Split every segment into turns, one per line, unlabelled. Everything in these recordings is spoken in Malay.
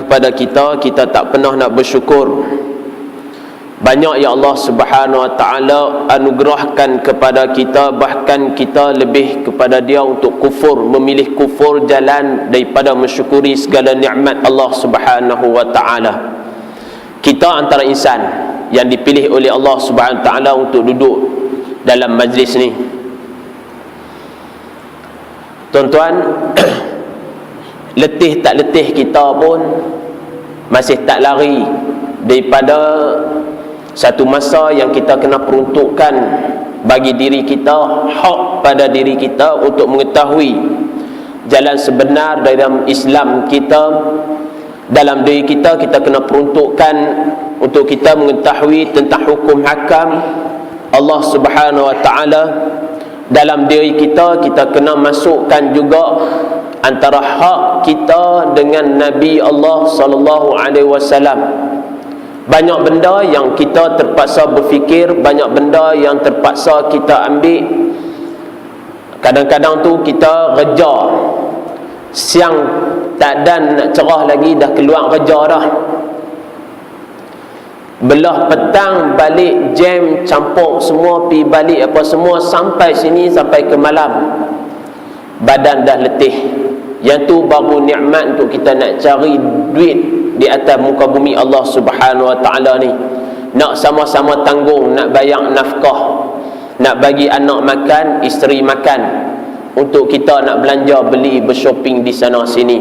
kepada kita, kita tak pernah nak bersyukur. Banyak yang Allah Subhanahu Wa Ta'ala anugerahkan kepada kita, bahkan kita lebih kepada dia untuk kufur, memilih kufur jalan daripada mensyukuri segala nikmat Allah Subhanahu Wa Ta'ala. Kita antara insan yang dipilih oleh Allah Subhanahu Wa Ta'ala untuk duduk dalam majlis ni. Tuan-tuan, letih tak letih kita pun masih tak lari daripada satu masa yang kita kena peruntukkan bagi diri kita, hak pada diri kita untuk mengetahui jalan sebenar dalam Islam kita. Dalam diri kita, kita kena peruntukkan untuk kita mengetahui tentang hukum hakam Allah Subhanahu Wa Ta'ala. Dalam diri kita, kita kena masukkan juga antara hak kita dengan Nabi Allah Sallallahu Alaihi Wasallam. Banyak benda yang kita terpaksa berfikir, banyak benda yang terpaksa kita ambil. Kadang-kadang tu kita kerja siang tak dan nak cerah lagi, dah keluar kerja dah. Belah petang balik, jam campur semua, pi balik apa semua, sampai sini sampai ke malam, badan dah letih. Yang tu baru nikmat untuk kita nak cari duit di atas muka bumi Allah Subhanahu Wa Ta'ala ni. Nak sama-sama tanggung, nak bayar nafkah, nak bagi anak makan, isteri makan, untuk kita nak belanja, beli, bershopping di sana sini.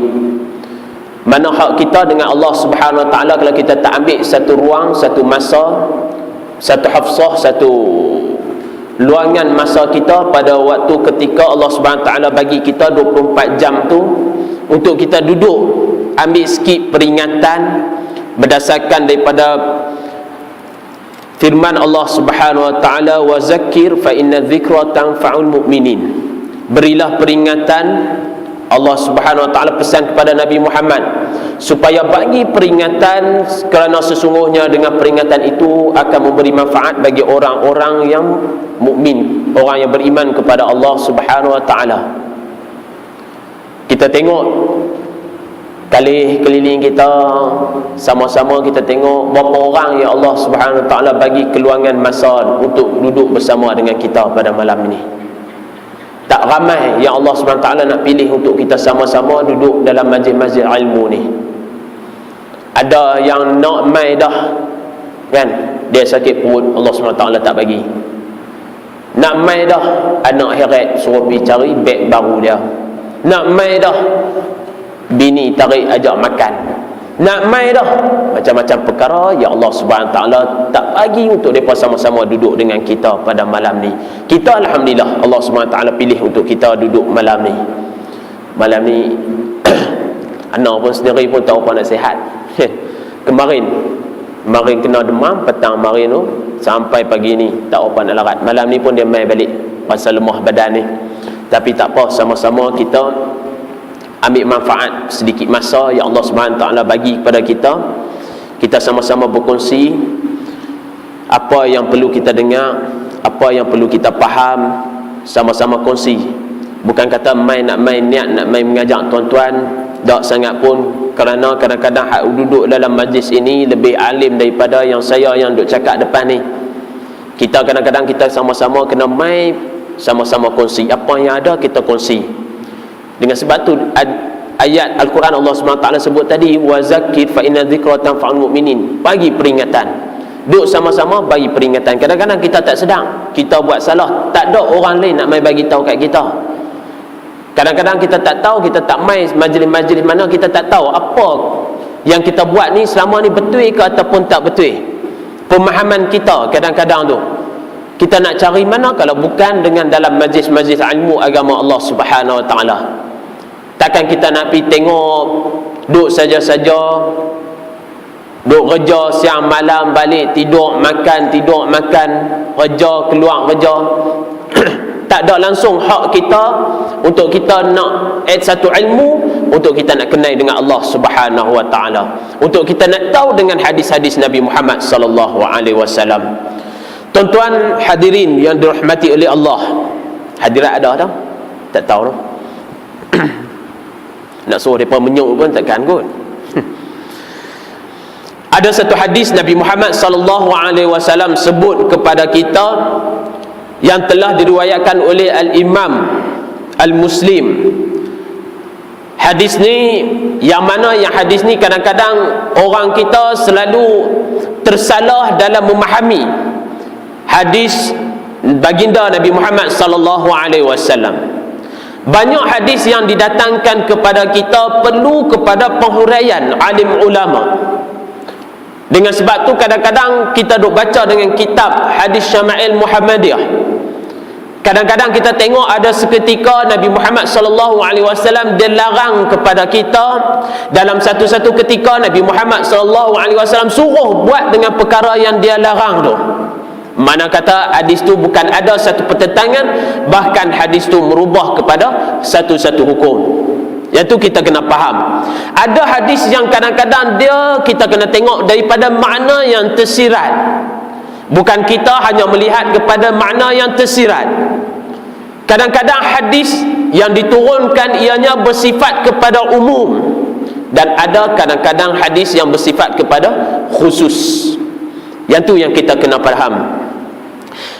Mana hak kita dengan Allah Subhanahu Wa Ta'ala kalau kita tak ambil satu ruang, satu masa, satu hafsah, satu luangan masa kita pada waktu ketika Allah Subhanahu Wa Ta'ala bagi kita 24 jam tu untuk kita duduk ambil sikit peringatan berdasarkan daripada firman Allah Subhanahu Wa Ta'ala, wa zakir fa inna dzikra tanfa'ul mu'minin. Berilah peringatan. Allah Subhanahu Wa Ta'ala pesan kepada Nabi Muhammad supaya bagi peringatan, kerana sesungguhnya dengan peringatan itu akan memberi manfaat bagi orang-orang yang mukmin, orang yang beriman kepada Allah Subhanahu Wa Ta'ala. Kita tengok kali keliling kita, sama-sama kita tengok berapa orang yang Allah Subhanahu Wa Ta'ala bagi keluangan masa untuk duduk bersama dengan kita pada malam ini. Tak ramai yang Allah Subhanahu Wa Ta'ala nak pilih untuk kita sama-sama duduk dalam majlis-majlis ilmu ni. Ada yang nak mai dah, kan, dia sakit perut, Allah Subhanahu Wa Ta'ala tak bagi. Nak mai dah, anak heret suruh pergi cari beg baru dia. Nak mai dah, bini tarik ajak makan. Nak mai dah, macam-macam perkara yang Allah Subhanahu Wa Ta'ala tak bagi untuk mereka sama-sama duduk dengan kita pada malam ni. Kita Alhamdulillah Allah Subhanahu Wa Ta'ala pilih untuk kita duduk malam ni. Malam ni anak pun sendiri pun tahu apa nak sihat. Kemarin kena demam, petang kemarin tu sampai pagi ni tak apa nak larat. Malam ni pun dia mai balik pasal lemah badan ni. Tapi tak apa, sama-sama kita ambil manfaat sedikit masa yang Allah Subhanahu Wa Ta'ala bagi kepada kita. Kita sama-sama berkongsi apa yang perlu kita dengar, apa yang perlu kita faham, sama-sama kongsi. Bukan kata nak main niat nak main mengajak tuan-tuan, tak sangat pun, kerana kadang-kadang hak duduk dalam majlis ini lebih alim daripada yang saya yang duduk cakap depan ni. Kita kadang-kadang kita sama-sama kena main, sama-sama kongsi apa yang ada, kita kongsi. Dengan sebab tu ayat Al-Quran Allah SWT sebut tadi, wa zakir fa inna dzikra tanfa'ul mu'minin. Bagi peringatan, duduk sama-sama bagi peringatan. Kadang-kadang kita tak sedang, kita buat salah, tak ada orang lain nak mai bagi tahu kat kita. Kadang-kadang kita tak tahu, kita tak mai majlis-majlis mana, kita tak tahu apa yang kita buat ni selama ni betul ke ataupun tak betul. Pemahaman kita kadang-kadang tu kita nak cari mana kalau bukan dengan dalam majlis-majlis ilmu agama Allah Subhanahu Wa Ta'ala. Takkan kita nak pergi tengok duduk saja-saja, duduk kerja siang malam, balik tidur makan, kerja keluar kerja. Tak ada langsung hak kita untuk kita nak add satu ilmu, untuk kita nak kenal dengan Allah Subhanahu Wa Ta'ala, untuk kita nak tahu dengan hadis-hadis Nabi Muhammad sallallahu alaihi wasallam. Tuan-tuan hadirin yang dirahmati oleh Allah, hadirat ada tak? Tak tahu dah. Nak suruh mereka menyuk pun takkan kot. Ada satu hadis Nabi Muhammad sallallahu alaihi wasallam sebut kepada kita yang telah diriwayatkan oleh Al-Imam Al-Muslim. Hadis ni yang mana yang hadis ni kadang-kadang orang kita selalu tersalah dalam memahami hadis baginda Nabi Muhammad sallallahu alaihi wasallam. Banyak hadis yang didatangkan kepada kita perlu kepada penghuraian alim ulama. Dengan sebab tu kadang-kadang kita duk baca dengan kitab hadis Syama'il Muhammadiyah. Kadang-kadang kita tengok ada seketika Nabi Muhammad sallallahu alaihi wasallam dia larang kepada kita, dalam satu-satu ketika Nabi Muhammad sallallahu alaihi wasallam suruh buat dengan perkara yang dia larang tu. Mana kata hadis tu bukan ada satu pertentangan, bahkan hadis tu merubah kepada satu-satu hukum. Yang tu kita kena faham. Ada hadis yang kadang-kadang dia kita kena tengok daripada makna yang tersirat. Bukan kita hanya melihat kepada makna yang tersirat. Kadang-kadang hadis yang diturunkan ianya bersifat kepada umum, dan ada kadang-kadang hadis yang bersifat kepada khusus. Yang tu yang kita kena faham.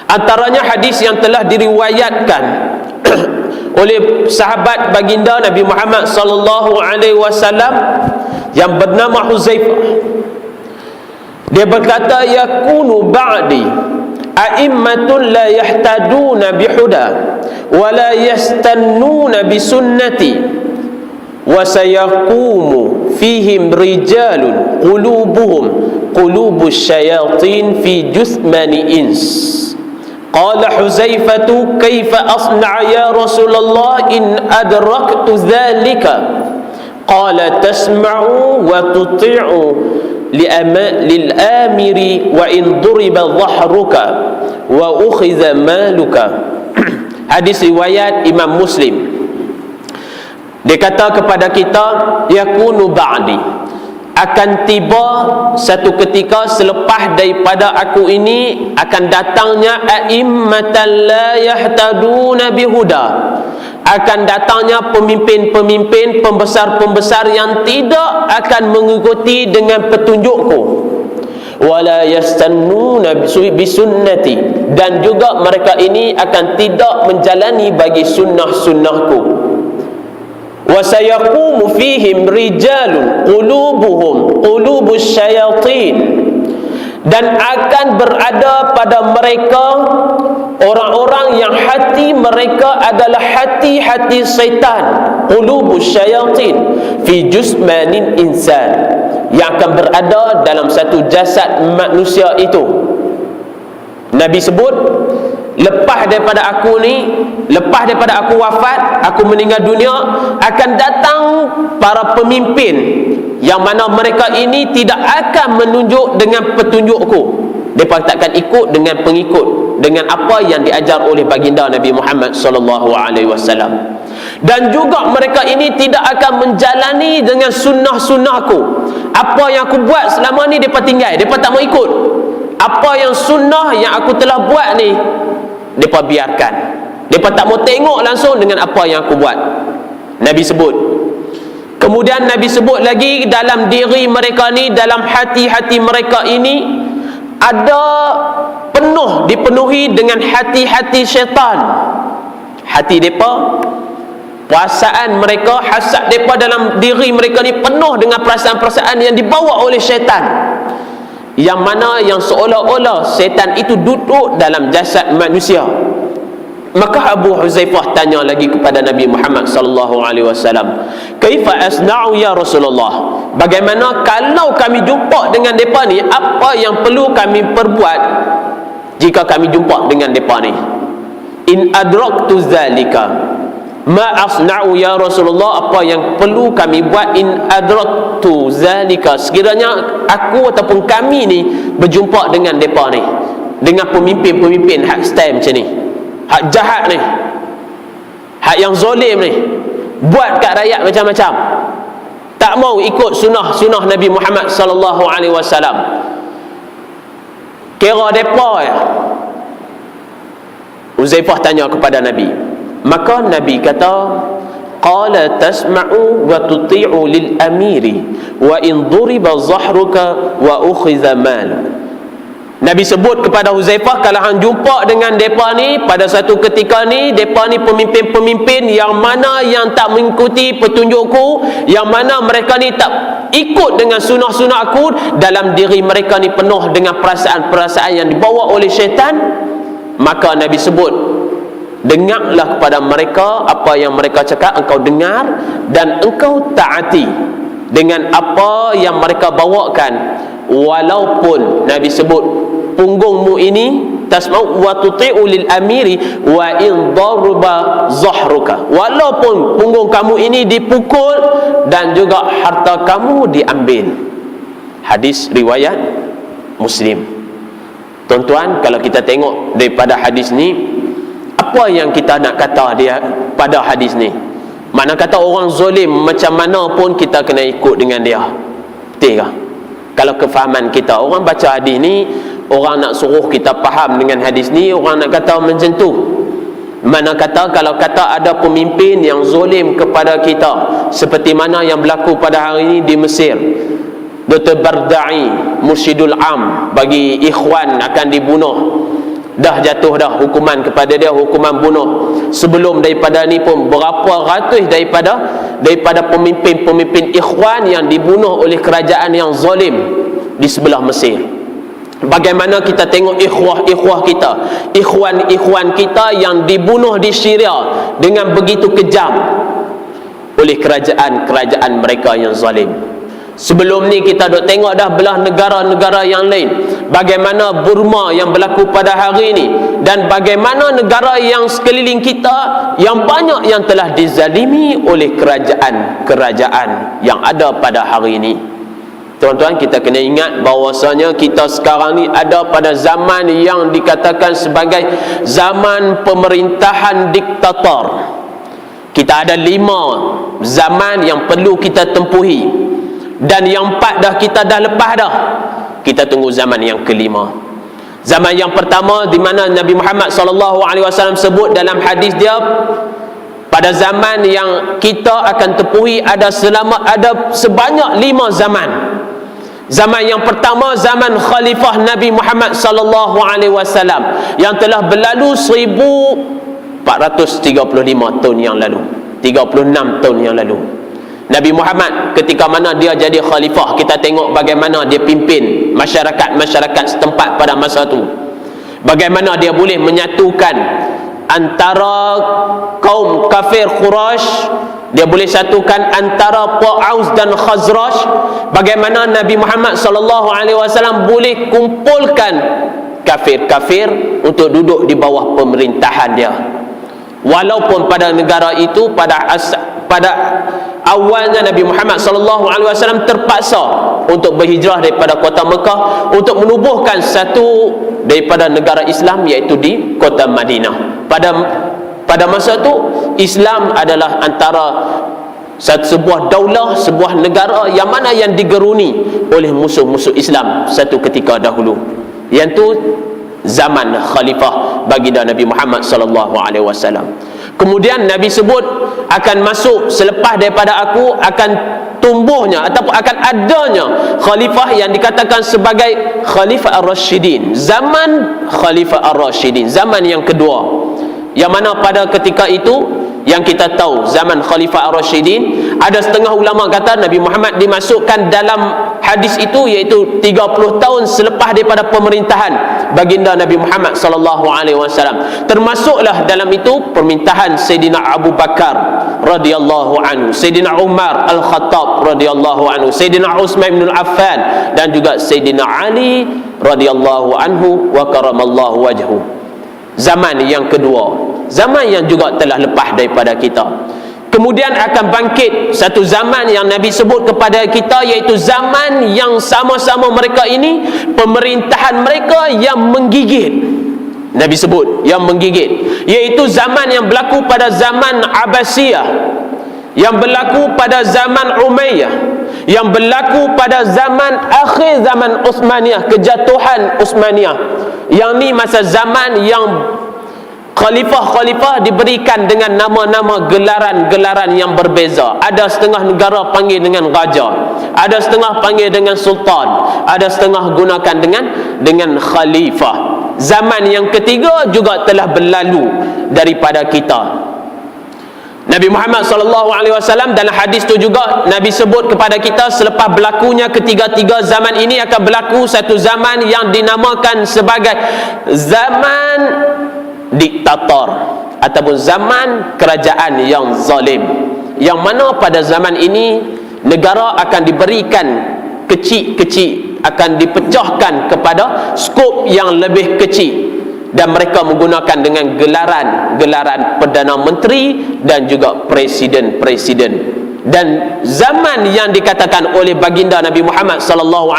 Antaranya hadis yang telah diriwayatkan oleh sahabat baginda Nabi Muhammad sallallahu alaihi wasallam yang bernama Huzaifah. Dia berkata, yakunu ba'di a'immatun la yahtaduna bihuda wa la yastannuna bisunnati wa sayaqumu fihim rijalun qulubuhum qulubus syayatin fi jusmani ins. Qala Huzaifatu kaifa asna' ya Rasulullah in adraktu dhalika. Qala tasma'u wa tuti'u lil'amiri wa in duriba dhahruka wa ukhiza maluka. Hadis riwayat Imam Muslim. Dia kata kepada kita, yakunu ba'di, akan tiba satu ketika selepas daripada aku ini akan datangnya a'immatan la yahtaduna bihuda, akan datangnya pemimpin-pemimpin, pembesar-pembesar yang tidak akan mengikuti dengan petunjukku, wala yastannuna bisunnati, dan juga mereka ini akan tidak menjalani bagi sunnah-sunnahku. Wa sayaqumu fihim rijalun qulubuhum qulubus syayatin, dan akan berada pada mereka orang-orang yang hati mereka adalah hati-hati syaitan, qulubus syayatin fi jusmanin insan, yang akan berada dalam satu jasad manusia itu. Nabi sebut, lepas daripada aku ni, lepas daripada aku wafat, aku meninggal dunia, akan datang para pemimpin yang mana mereka ini tidak akan menunjuk dengan petunjukku. Mereka takkan ikut dengan pengikut, dengan apa yang diajar oleh baginda Nabi Muhammad sallallahu alaihi wasallam. Dan juga mereka ini tidak akan menjalani dengan sunnah-sunnahku. Apa yang aku buat selama ni mereka tinggal, mereka tak mau ikut. Apa yang sunnah yang aku telah buat ni, mereka biarkan. Mereka tak mau tengok langsung dengan apa yang aku buat. Nabi sebut. Kemudian Nabi sebut lagi, dalam diri mereka ni, dalam hati-hati mereka ini ada dipenuhi dengan hati-hati syaitan. Hati mereka, perasaan mereka, hasad mereka dalam diri mereka ni penuh dengan perasaan-perasaan yang dibawa oleh syaitan, yang mana yang seolah-olah syaitan itu duduk dalam jasad manusia. Maka Abu Huzaifah tanya lagi kepada Nabi Muhammad sallallahu alaihi wasallam, kaifa asna'u ya Rasulullah, bagaimana kalau kami jumpa dengan depa ni, apa yang perlu kami perbuat jika kami jumpa dengan depa ni? In adraktu zalika ma asna'u ya Rasulullah, apa yang perlu kami buat in adraktu zalika, sekiranya aku ataupun kami ni berjumpa dengan depa ni, dengan pemimpin-pemimpin hak stem macam ni, hak jahat ni, hak yang zalim ni, buat kat rakyat macam-macam, tak mau ikut sunnah Nabi Muhammad sallallahu alaihi wasallam, kira depa ya. Uzaifah tanya kepada Nabi. Maka Nabi kata, qala tasma'u wa tuti'u lil amiri wa in duriba zahruka wa ukhiza mal. Nabi sebut kepada Huzaifah, kalau hang jumpa dengan mereka ni pada satu ketika ni, mereka ni pemimpin-pemimpin yang mana yang tak mengikuti petunjukku, yang mana mereka ni tak ikut dengan sunnah-sunnah aku, dalam diri mereka ni penuh dengan perasaan-perasaan yang dibawa oleh syaitan, maka Nabi sebut, dengarlah kepada mereka apa yang mereka cakap, engkau dengar dan engkau taati dengan apa yang mereka bawakan, walaupun Nabi sebut punggungmu ini tasma'u wa tuti'u lil amiri wa in darba zahruka, walaupun punggung kamu ini dipukul dan juga harta kamu diambil. Hadis riwayat Muslim. Tuan-tuan, kalau kita tengok daripada hadis ni, apa yang kita nak kata dia pada hadis ni? Mana kata orang zalim macam mana pun kita kena ikut dengan dia, betul ke? Kalau kefahaman kita, orang baca hadis ni, orang nak suruh kita faham dengan hadis ni, orang nak kata macam tu. Mana kata kalau kata ada pemimpin yang zalim kepada kita, seperti mana yang berlaku pada hari ini di Mesir. Dr. Bardai, Mursyidul Am, bagi ikhwan akan dibunuh. Dah jatuh dah hukuman kepada dia, hukuman bunuh. Sebelum daripada ni pun berapa ratus daripada pemimpin-pemimpin ikhwan yang dibunuh oleh kerajaan yang zalim di sebelah Mesir. Bagaimana kita tengok ikhwah kita, ikhwan kita yang dibunuh di Syria dengan begitu kejam oleh kerajaan mereka yang zalim. Sebelum ni kita duk tengok dah belah negara-negara yang lain, bagaimana Burma yang berlaku pada hari ini, dan bagaimana negara yang sekeliling kita yang banyak yang telah dizalimi oleh kerajaan yang ada pada hari ini. Tuan-tuan, kita kena ingat bahawasanya kita sekarang ni ada pada zaman yang dikatakan sebagai zaman pemerintahan diktator. Kita ada 5 zaman yang perlu kita tempuhi, dan yang 4 kita dah lepas dah. Kita tunggu zaman yang kelima. Zaman yang pertama di mana Nabi Muhammad SAW sebut dalam hadis dia, pada zaman yang kita akan tepuhi ada sebanyak 5 zaman. Zaman yang pertama, zaman Khalifah Nabi Muhammad SAW yang telah berlalu 1435 tahun yang lalu, 36 tahun yang lalu. Nabi Muhammad ketika mana dia jadi khalifah, kita tengok bagaimana dia pimpin masyarakat setempat pada masa itu. Bagaimana dia boleh menyatukan antara kaum kafir Quraisy, dia boleh satukan antara Aus dan Khazraj. Bagaimana Nabi Muhammad SAW boleh kumpulkan kafir-kafir untuk duduk di bawah pemerintahan dia. Walaupun pada negara itu pada awalnya Nabi Muhammad SAW terpaksa untuk berhijrah daripada kota Mekah untuk menubuhkan satu daripada negara Islam, iaitu di kota Madinah. Pada masa itu Islam adalah antara sebuah daulah, sebuah negara yang mana yang digeruni oleh musuh-musuh Islam satu ketika dahulu, iaitu zaman khalifah baginda Nabi Muhammad SAW. Kemudian Nabi sebut akan masuk selepas daripada aku, akan tumbuhnya ataupun akan adanya khalifah yang dikatakan sebagai Khalifah Ar-Rashidin. Zaman Khalifah Ar-Rashidin, zaman yang kedua, yang mana pada ketika itu yang kita tahu zaman Khalifah Ar-Rashidin, ada setengah ulama kata Nabi Muhammad dimasukkan dalam hadis itu iaitu 30 tahun selepas daripada pemerintahan baginda Nabi Muhammad SAW. Termasuklah dalam itu pemerintahan Sayyidina Abu Bakar radhiyallahu anhu, Sayyidina Umar Al-Khattab radhiyallahu anhu, Sayyidina Utsman bin Affan, dan juga Sayyidina Ali radhiyallahu anhu wa karamallahu wajhu. Zaman yang kedua, zaman yang juga telah lepas daripada kita. Kemudian akan bangkit satu zaman yang Nabi sebut kepada kita, iaitu zaman yang sama-sama mereka ini pemerintahan mereka yang menggigit. Nabi sebut yang menggigit, iaitu zaman yang berlaku pada zaman Abbasiyah, yang berlaku pada zaman Umayyah, yang berlaku pada zaman akhir zaman Utsmaniyah, kejatuhan Utsmaniyah. Yang ni masa zaman yang Khalifah-khalifah diberikan dengan nama-nama gelaran-gelaran yang berbeza. Ada setengah negara panggil dengan raja, ada setengah panggil dengan sultan, ada setengah gunakan dengan khalifah. Zaman yang ketiga juga telah berlalu daripada kita. Nabi Muhammad SAW dalam hadis tu juga Nabi sebut kepada kita, selepas berlakunya ketiga-tiga zaman ini akan berlaku satu zaman yang dinamakan sebagai zaman diktator ataupun zaman kerajaan yang zalim, yang mana pada zaman ini negara akan diberikan kecil-kecil, akan dipecahkan kepada skop yang lebih kecil, dan mereka menggunakan dengan gelaran Perdana Menteri dan juga Presiden. Dan zaman yang dikatakan oleh baginda Nabi Muhammad SAW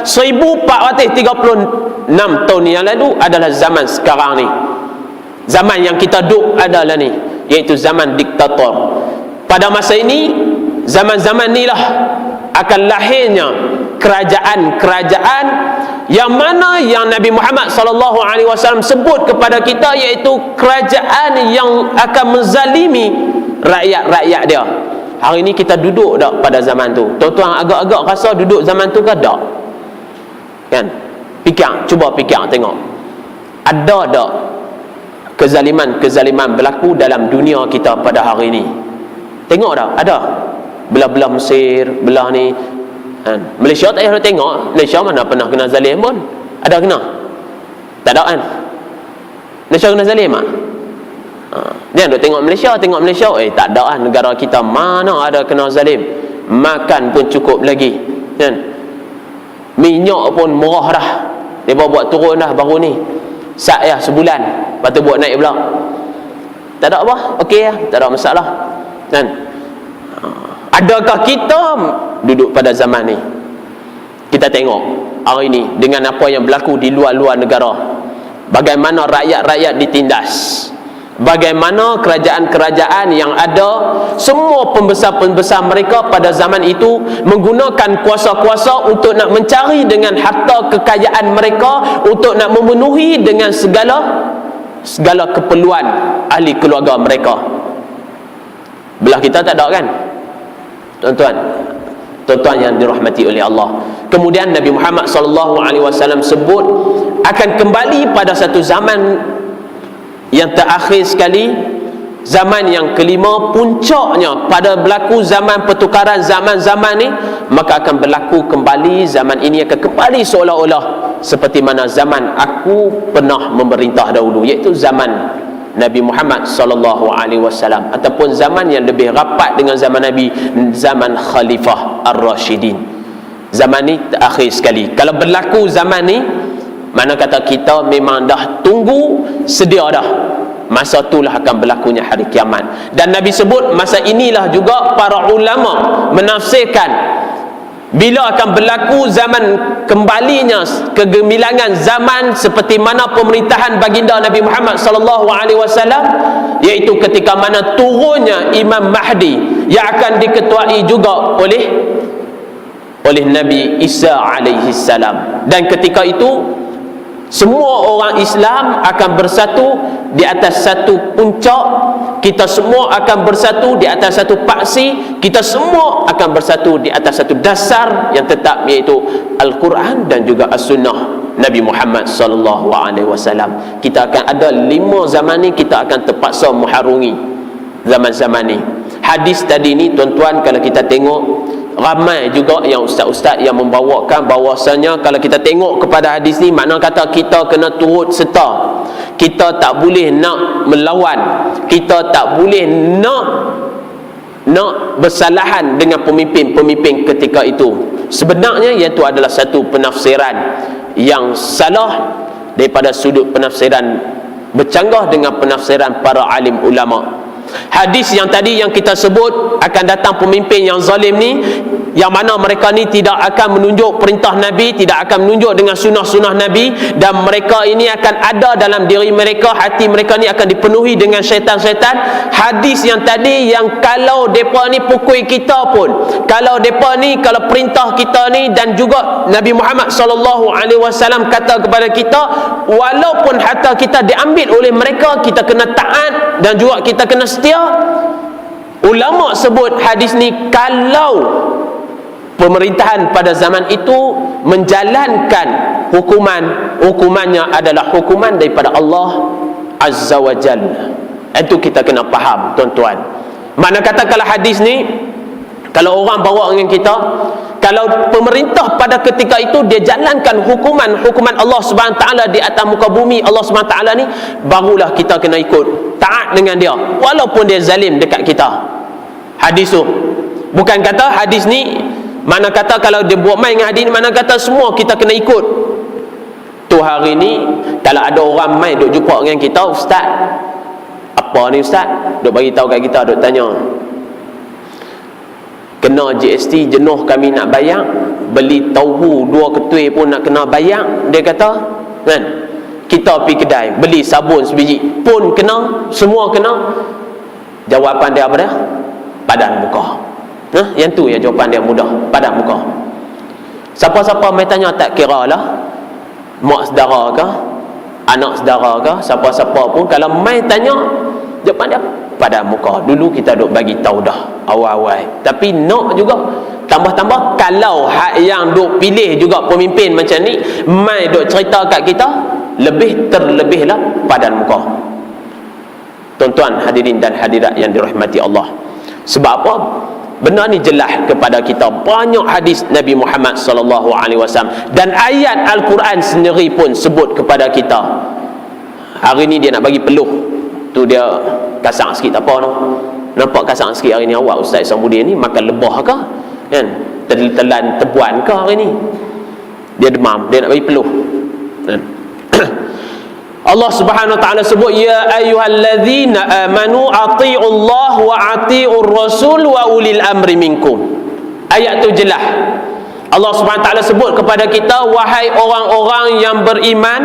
1436 tahun yang lalu adalah zaman sekarang ni. Zaman yang kita duduk adalah ni, iaitu zaman diktator. Pada masa ini, zaman-zaman ni lah akan lahirnya kerajaan-kerajaan yang mana yang Nabi Muhammad SAW sebut kepada kita, iaitu kerajaan yang akan menzalimi rakyat-rakyat dia. Hari ini kita duduk tak pada zaman tu? Tuan-tuan agak-agak rasa duduk zaman tu ke tak? Kan? Cuba fikir tengok. Ada tak kezaliman berlaku dalam dunia kita pada hari ini? Tengok dah, ada. Belah-belah Mesir, belah ni. Malaysia tak payah tengok. Malaysia mana pernah kena zalim pun? Ada kena? Tak ada kan? Malaysia kena zalim tak? Dia duk tengok Malaysia, tak ada lah negara kita mana ada kena zalim. Makan pun cukup lagi, kan? Minyak pun murah dah, dia buat turun dah baru ni. Sat ya sebulan, lepas tu buat naik pula. Tak ada apa, okey lah, tak ada masalah, kan? Adakah kita duduk pada zaman ni? Kita tengok hari ni dengan apa yang berlaku di luar-luar negara, bagaimana rakyat-rakyat ditindas, bagaimana kerajaan-kerajaan yang ada, semua pembesar-pembesar mereka pada zaman itu menggunakan kuasa-kuasa untuk nak mencari dengan harta kekayaan mereka, untuk nak memenuhi dengan segala keperluan ahli keluarga mereka. Belah kita tak ada kan, tuan-tuan yang dirahmati oleh Allah. Kemudian Nabi Muhammad SAW sebut akan kembali pada satu zaman yang terakhir sekali, zaman yang kelima, puncaknya pada berlaku zaman pertukaran zaman-zaman ni, maka akan berlaku kembali zaman ini, akan kembali seolah-olah seperti mana zaman aku pernah memerintah dahulu, iaitu zaman Nabi Muhammad SAW, ataupun zaman yang lebih rapat dengan zaman Nabi, zaman Khalifah Ar-Rashidin. Zaman ni terakhir sekali. Kalau berlaku zaman ni, mana kata kita memang dah tunggu sedia dah, masa itulah akan berlakunya hari kiamat. Dan Nabi sebut masa inilah juga para ulama menafsirkan bila akan berlaku zaman kembalinya kegemilangan zaman seperti mana pemerintahan baginda Nabi Muhammad SAW, iaitu ketika mana turunnya Imam Mahdi yang akan diketuai juga oleh Nabi Isa alaihi salam. Dan ketika itu semua orang Islam akan bersatu di atas satu puncak. Kita semua akan bersatu di atas satu paksi. Kita semua akan bersatu di atas satu dasar yang tetap, iaitu Al-Quran dan juga As-Sunnah Nabi Muhammad SAW. Kita akan ada 5 zaman ni, kita akan terpaksa mengharungi zaman-zaman ni. Hadis tadi ni tuan-tuan, kalau kita tengok, ramai juga yang ustaz-ustaz yang membawakan bahawasanya kalau kita tengok kepada hadis ni, makna kata kita kena turut serta, kita tak boleh nak melawan, kita tak boleh nak bersalahan dengan pemimpin-pemimpin ketika itu. Sebenarnya iaitu adalah satu penafsiran yang salah daripada sudut penafsiran bercanggah dengan penafsiran para alim ulama. Hadis yang tadi yang kita sebut akan datang pemimpin yang zalim ni, yang mana mereka ni tidak akan menunjuk perintah Nabi, tidak akan menunjuk dengan sunnah-sunnah Nabi, dan mereka ini akan ada dalam diri mereka, hati mereka ni akan dipenuhi dengan syaitan-syaitan. Hadis yang tadi yang kalau mereka ni pukul kita pun, kalau mereka ni, kalau perintah kita ni, dan juga Nabi Muhammad SAW kata kepada kita, walaupun harta kita diambil oleh mereka, kita kena taat dan juga kita kena setia. Ulama sebut hadis ni, kalau pemerintahan pada zaman itu menjalankan hukumannya adalah hukuman daripada Allah Azza wa Jalla. Itu kita kena faham, tuan-tuan. Mana kata kalau hadis ni, kalau orang bawa dengan kita, kalau pemerintah pada ketika itu dia jalankan hukuman Allah Subhanahu taala di atas muka bumi Allah Subhanahu taala ni, barulah kita kena ikut, taat dengan dia walaupun dia zalim dekat kita. Hadis tu bukan kata hadis ni, mana kata kalau dia buat main dengan hadis ni, mana kata semua kita kena ikut. Tu hari ni kalau ada orang main duk jumpa dengan kita, ustaz, apa ni ustaz? Duk bagi tahu kat kita, duk tanya, kena GST jenuh kami nak bayar, beli tauhu 2 ketui pun nak kena bayar. Dia kata kan, kita pergi kedai beli sabun sebiji pun kena, semua kena. Jawapan dia apa dia? Padan muka. Yang tu ya jawapan dia mudah, padan muka. Siapa-siapa mai tanya tak kira lah mak saudara ke, anak saudara ke, siapa-siapa pun kalau mai tanya, jawapan dia padan muka. Dulu kita duk bagi tahu dah awal-awal, tapi nak juga tambah-tambah kalau hak yang duk pilih juga pemimpin macam ni mai duk cerita kat kita, terlebihlah padan muka. Tuan-tuan hadirin dan hadirat yang dirahmati Allah, sebab apa? Benda ni jelas kepada kita. Banyak hadis Nabi Muhammad SAW dan ayat Al-Quran sendiri pun sebut kepada kita. Hari ni dia nak bagi peluh tu, dia kasar sikit tak apa no. Nampak kasar sikit hari ni, awak Ustaz Samudin ni makan lebah ke kan, telan tebuan ke hari ni? Dia demam, dia nak bagi peluh kan? Allah Subhanahu wa taala sebut, ya ayyuhallazina amanu atii'ullah wa atii'ur rasul wa ulil amri minkum. Ayat tu jelas. Allah Subhanahu wa taala sebut kepada kita, wahai orang-orang yang beriman,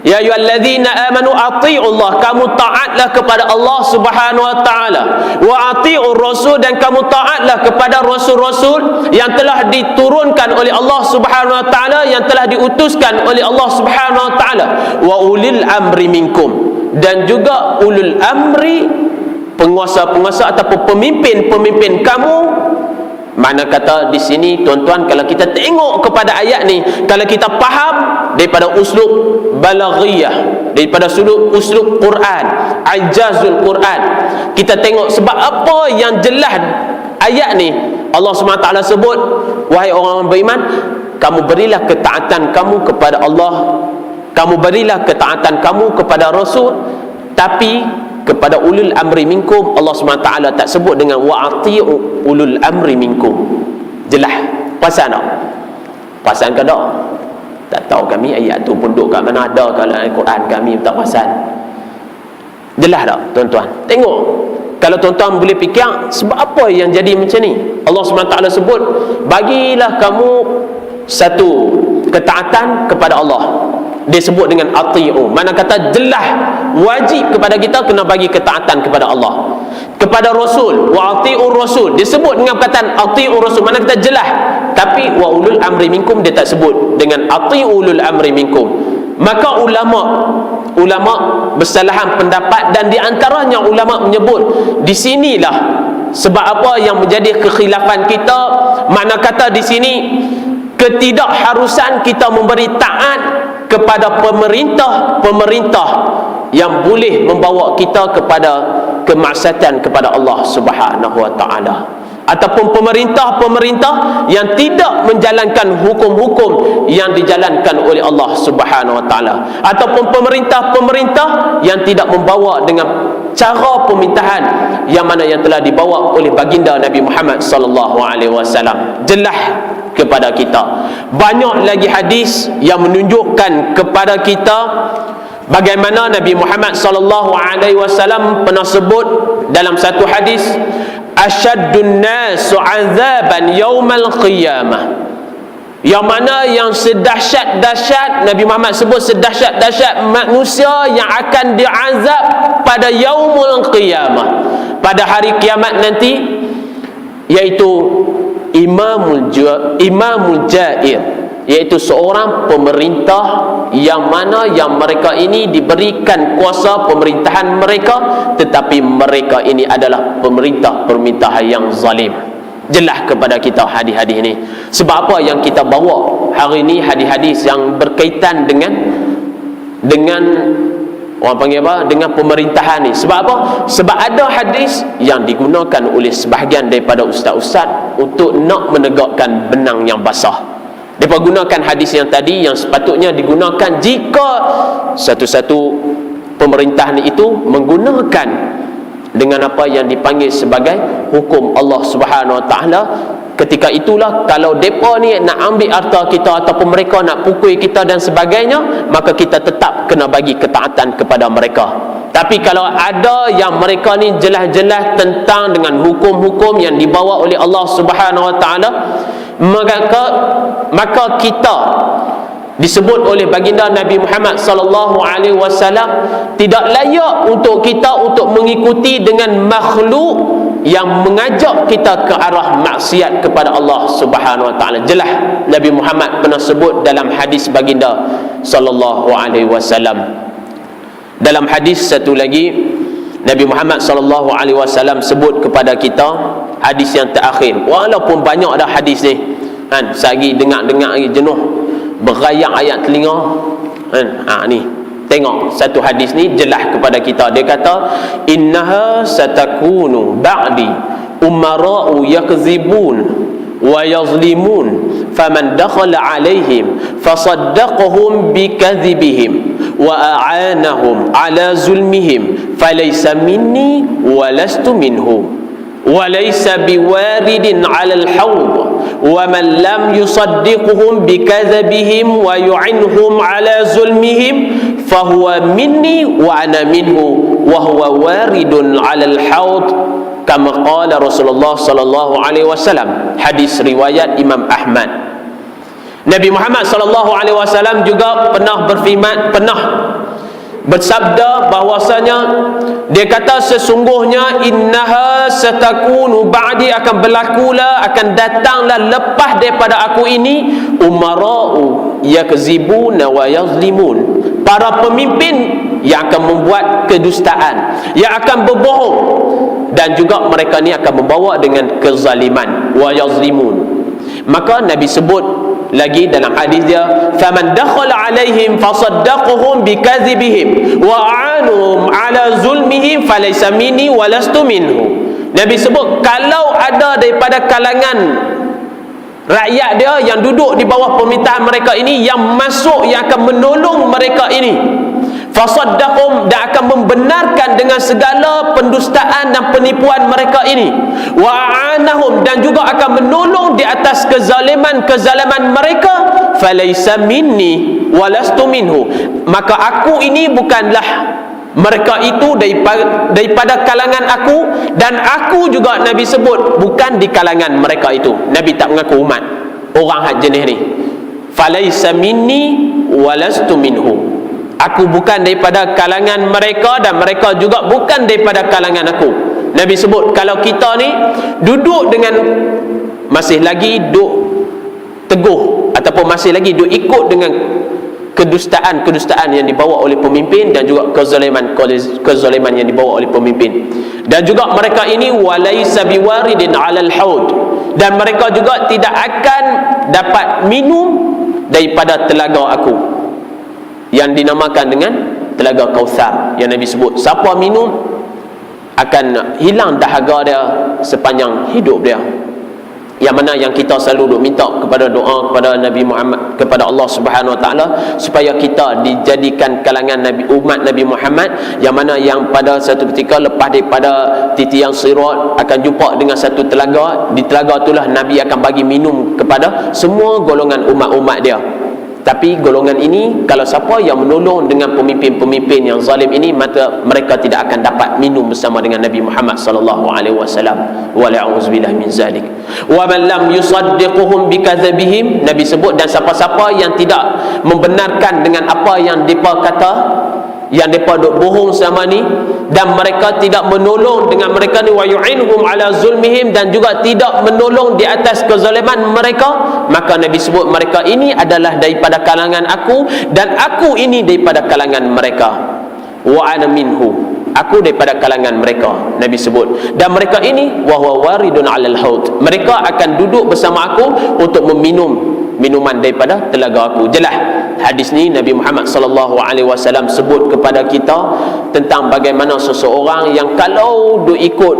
ya ayyuhallazina amanu atii'ullah, kamu taatlah kepada Allah Subhanahu wa taala, wa atii'ur rasul, dan kamu taatlah kepada rasul-rasul yang telah diturunkan oleh Allah Subhanahu wa taala, yang telah diutuskan oleh Allah Subhanahu wa taala, wa ulil amri minkum, dan juga ulul amri, penguasa-penguasa ataupun pemimpin-pemimpin kamu. Mana kata di sini, tuan-tuan, kalau kita tengok kepada ayat ni, kalau kita faham daripada uslub balaghiyah, daripada uslub Quran, ajazul Quran, kita tengok sebab apa yang jelas ayat ni. Allah SWT sebut, wahai orang beriman, kamu berilah ketaatan kamu kepada Allah, kamu berilah ketaatan kamu kepada Rasul, tapi kepada ulul amri minkum Allah SWT tak sebut dengan wa'ati'u ulul amri minkum. Jelas. Perasan tak? Perasan ke tak? Tak tahu kami ayat tu pun duduk kat mana, ada kalau Al-Quran kami tak perasan. Jelas tak tuan-tuan? Tengok, kalau tuan-tuan boleh fikir sebab apa yang jadi macam ni. Allah SWT sebut, bagilah kamu satu ketaatan kepada Allah. Dia sebut dengan ati'u, mana kata jelas wajib kepada kita kena bagi ketaatan kepada Allah. Kepada Rasul, wa ati'ur Rasul, dia sebut dengan perkataan ati'ur Rasul, mana kata jelas. Tapi wa ulul amri minkum dia tak sebut dengan ati'u ulul amri minkum. Maka ulama bersalahan pendapat, dan di antaranya ulama menyebut di sinilah sebab apa yang menjadi kekhilafan kita. Mana kata di sini ketidakharusan kita memberi taat kepada pemerintah yang boleh membawa kita kepada kemaksiatan kepada Allah Subhanahu wa taala, ataupun pemerintah yang tidak menjalankan hukum-hukum yang dijalankan oleh Allah Subhanahu wa taala, ataupun pemerintah yang tidak membawa dengan cara pemerintahan yang mana yang telah dibawa oleh baginda Nabi Muhammad sallallahu alaihi wasallam. Jelas kepada kita. Banyak lagi hadis yang menunjukkan kepada kita Bagaimana Nabi Muhammad sallallahu alaihi wasallam pernah sebut dalam satu hadis, asyaddun nasu azaban yaumal qiyamah, yang mana yang sedahsyat-dahsyat, Nabi Muhammad sebut sedahsyat-dahsyat manusia yang akan diazab pada yaumul qiyamah, pada hari kiamat nanti, iaitu imamul jair, iaitu seorang pemerintah yang mana yang mereka ini diberikan kuasa pemerintahan mereka, tetapi mereka ini adalah pemerintahan yang zalim. Jelas kepada kita hadis-hadis ini. Sebab apa yang kita bawa hari ini hadis-hadis yang berkaitan dengan orang panggil apa? Dengan pemerintahan ni. Sebab apa? Sebab ada hadis yang digunakan oleh sebahagian daripada ustaz-ustaz untuk nak menegakkan benang yang basah. Mereka gunakan hadis yang tadi yang sepatutnya digunakan jika satu-satu pemerintahan itu menggunakan dengan apa yang dipanggil sebagai hukum Allah Subhanahu Wa Taala. Ketika itulah kalau depa ni nak ambil harta kita ataupun mereka nak pukul kita dan sebagainya, maka kita tetap kena bagi ketaatan kepada mereka. Tapi kalau ada yang mereka ni jelas-jelas tentang dengan hukum-hukum yang dibawa oleh Allah Subhanahu Wa Taala, maka kita disebut oleh baginda Nabi Muhammad sallallahu alaihi wasallam tidak layak untuk kita untuk mengikuti dengan makhluk yang mengajak kita ke arah maksiat kepada Allah Subhanahu wa taala. Jelas Nabi Muhammad pernah sebut dalam hadis baginda sallallahu alaihi wasallam. Dalam hadis satu lagi Nabi Muhammad sallallahu alaihi wasallam sebut kepada kita hadis yang terakhir. Walaupun banyak dah hadis ni kan, sehari dengar-dengar lagi jenuh, berayak ayat telinga kan. Ni tengok satu hadis ni jelas kepada kita. Dia kata innaha satakunu ba'di umara'u yakzibun wa yazlimun faman dakhala alaihim fasaddaqahum bikadzibihim wa a'anahum ala zulmihim falaysa minni wa lastu minhu wa laysa biwaridin 'alal hawd wa man lam yusaddiquhum bikadzabihim wa yu'inhum 'ala zulmihim fahuwa minni wa ana minhu wa huwa waridun 'alal hawd kama qala Rasulullah sallallahu alaihi wasallam. Hadis riwayat Imam Ahmad. Nabi Muhammad sallallahu alaihi wasallam juga pernah berfirman, pernah bersabda bahwasanya dia kata sesungguhnya innaha satakunu ba'di, akan berlakulah, akan datanglah lepas daripada aku ini umara'u yakzibuna wa yazlimun, para pemimpin yang akan membuat kedustaan, yang akan berbohong, dan juga mereka ni akan membawa dengan kezaliman, wa yazlimun. Maka Nabi sebut lagi dalam hadis dia, faman dakhala alaihim fasaddaquhum bikadzibihim wa a'anuhum ala zulmihim falaysa minni wa lastu minhu. Nabi sebut kalau ada daripada kalangan rakyat dia yang duduk di bawah pemerintahan mereka ini yang masuk, yang akan menolong mereka ini, fasaddaqum, dan akan membenarkan dengan segala pendustaan dan penipuan mereka ini, wa'anahum, dan juga akan menolong di atas kezaliman mereka, falaysa minni walastu minhu, maka aku ini bukanlah mereka itu daripada kalangan aku, dan aku juga Nabi sebut bukan di kalangan mereka itu. Nabi tak mengaku umat orang hak jenis ni. Falaysa minni walastu minhu, aku bukan daripada kalangan mereka dan mereka juga bukan daripada kalangan aku. Nabi sebut kalau kita ni duduk dengan masih lagi duk teguh ataupun masih lagi duk ikut dengan kedustaan yang dibawa oleh pemimpin dan juga kezaliman yang dibawa oleh pemimpin, dan juga mereka ini walaysa biwaridin 'alal haud, dan mereka juga tidak akan dapat minum daripada telaga aku yang dinamakan dengan telaga Kautsar yang Nabi sebut. Siapa minum akan hilang dahaga dia sepanjang hidup dia. Yang mana yang kita selalu duk minta kepada doa kepada Nabi Muhammad, kepada Allah Subhanahu Wa Taala, supaya kita dijadikan kalangan Nabi, umat Nabi Muhammad, yang mana yang pada satu ketika lepas daripada titian sirat akan jumpa dengan satu telaga. Di telaga itulah Nabi akan bagi minum kepada semua golongan umat-umat dia. Tapi golongan ini, kalau siapa yang menolong dengan pemimpin-pemimpin yang zalim ini, maka mereka tidak akan dapat minum bersama dengan Nabi Muhammad sallallahu alaihi wasallam. Wa la'uzubillah min zalik. Wa man lam yusaddiquhum bikadzabihim, Nabi sebut, dan siapa-siapa yang tidak membenarkan dengan apa yang depa kata, yang depa duk bohong sama ni, dan mereka tidak menolong dengan mereka ni, wa yu'inhum ala zulmihim, dan juga tidak menolong di atas kezaliman mereka, maka Nabi sebut mereka ini adalah daripada kalangan aku, dan aku ini daripada kalangan mereka. Wa ana minhu, aku daripada kalangan mereka, Nabi sebut. Dan mereka ini wa huwa waridun 'alal haud, mereka akan duduk bersama aku untuk meminum minuman daripada telaga aku. Jelas hadis ni Nabi Muhammad sallallahu alaihi wasallam sebut kepada kita tentang bagaimana seseorang yang kalau duk ikut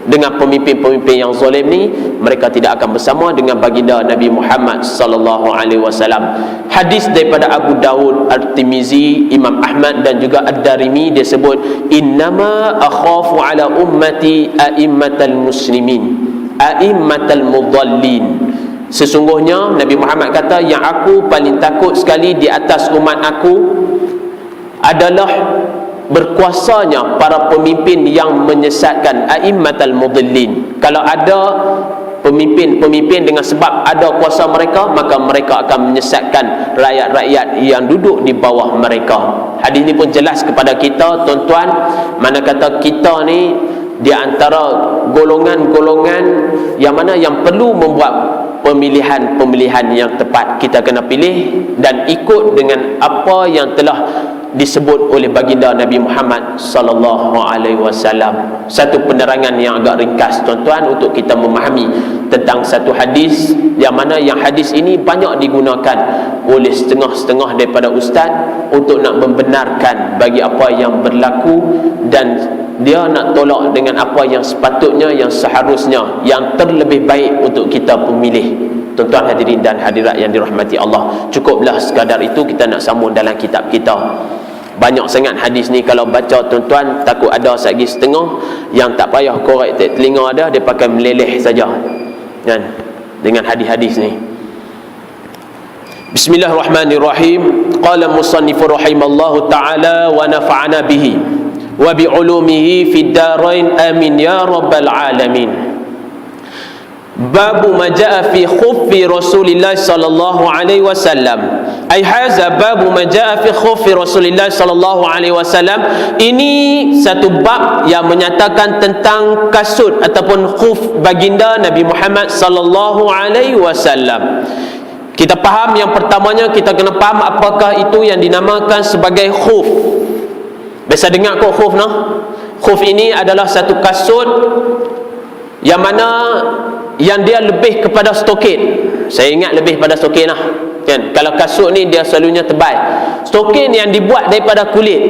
dengan pemimpin-pemimpin yang zalim ni, mereka tidak akan bersama dengan baginda Nabi Muhammad sallallahu alaihi wasallam. Hadis daripada Abu Daud, At-Tirmizi, Imam Ahmad dan juga Ad-Darimi, dia sebut, innama akhafu ala ummati a'immatal muslimin a'immatal mudallin. Sesungguhnya Nabi Muhammad kata, yang aku paling takut sekali di atas umat aku adalah berkuasanya para pemimpin yang menyesatkan, a'immatal mudallin. Kalau ada pemimpin-pemimpin dengan sebab ada kuasa mereka, maka mereka akan menyesatkan rakyat-rakyat yang duduk di bawah mereka. Hadis ini pun jelas kepada kita, tuan-tuan, mana kata kita ni di antara golongan-golongan yang mana yang perlu membuat pemilihan-pemilihan yang tepat. Kita kena pilih dan ikut dengan apa yang telah disebut oleh baginda Nabi Muhammad sallallahu alaihi wasallam. Satu penerangan yang agak ringkas, tuan-tuan, untuk kita memahami tentang satu hadis yang mana yang hadis ini banyak digunakan oleh setengah-setengah daripada ustaz untuk nak membenarkan bagi apa yang berlaku, dan dia nak tolak dengan apa yang sepatutnya, yang seharusnya, yang terlebih baik untuk kita pemilih. Tuan-tuan hadirin dan hadirat yang dirahmati Allah, cukuplah sekadar itu kita nak sambung dalam kitab kita. Banyak sangat hadis ni, kalau baca tuan-tuan takut ada lagi setengah yang tak payah korek telinga ada, dia pakai meleleh saja kan dengan hadis-hadis ni. Bismillahirrahmanirrahim. Qala musannifu rahimallahu ta'ala wa nafa'ana bihi wa bi'ulumihi fid darain amin ya rabbal alamin. Babu ma jaa fi khuffi Rasulillah sallallahu alaihi wasallam. Ai hadza babu ma jaa fi khuffi Rasulillah sallallahu alaihi wasallam. Ini satu bab yang menyatakan tentang kasut ataupun khuf baginda Nabi Muhammad sallallahu alaihi wasallam. Kita faham, yang pertamanya kita kena faham apakah itu yang dinamakan sebagai khuf. Biasa dengar kok khuf noh. Khuf ini adalah satu kasut yang mana yang dia lebih kepada stokin. Saya ingat lebih pada stokin lah kan. Kalau kasut ni dia selalunya tebal. Stokin yang dibuat daripada kulit,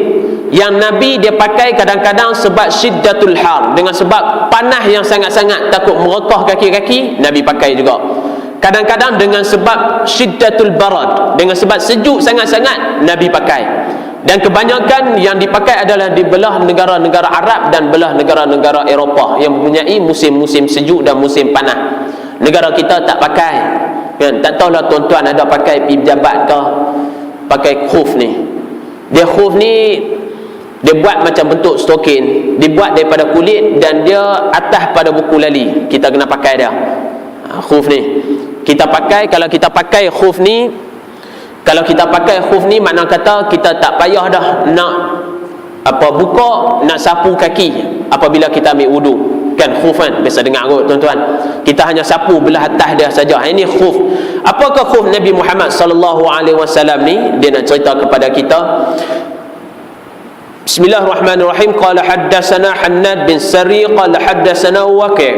yang Nabi dia pakai kadang-kadang sebab syiddatul har, dengan sebab panas yang sangat-sangat takut merekah kaki-kaki, Nabi pakai juga. Kadang-kadang dengan sebab syiddatul barad, dengan sebab sejuk sangat-sangat, Nabi pakai. Dan kebanyakan yang dipakai adalah di belah negara-negara Arab dan belah negara-negara Eropah yang mempunyai musim-musim sejuk dan musim panas. Negara kita tak pakai kan. Tak tahulah tuan-tuan ada pakai pergi pejabat ke pakai khuf ni. Dia khuf ni dia buat macam bentuk stokin, dibuat daripada kulit dan dia atas pada buku lali. Kita kena pakai dia. Khuf ni kita pakai. Kalau kita pakai khuf ni, makna kata kita tak payah dah nak buka, nak sapu kaki apabila kita ambil wudu kan. Khuf kan biasa dengar kot tuan-tuan, kita hanya sapu belah atas dia saja. Ini khuf. Apakah khuf Nabi Muhammad sallallahu alaihi wasallam ni? Dia nak cerita kepada kita. Bismillahirrahmanirrahim. Qala haddatsana Hannad bin Sari qala haddatsana Waqi'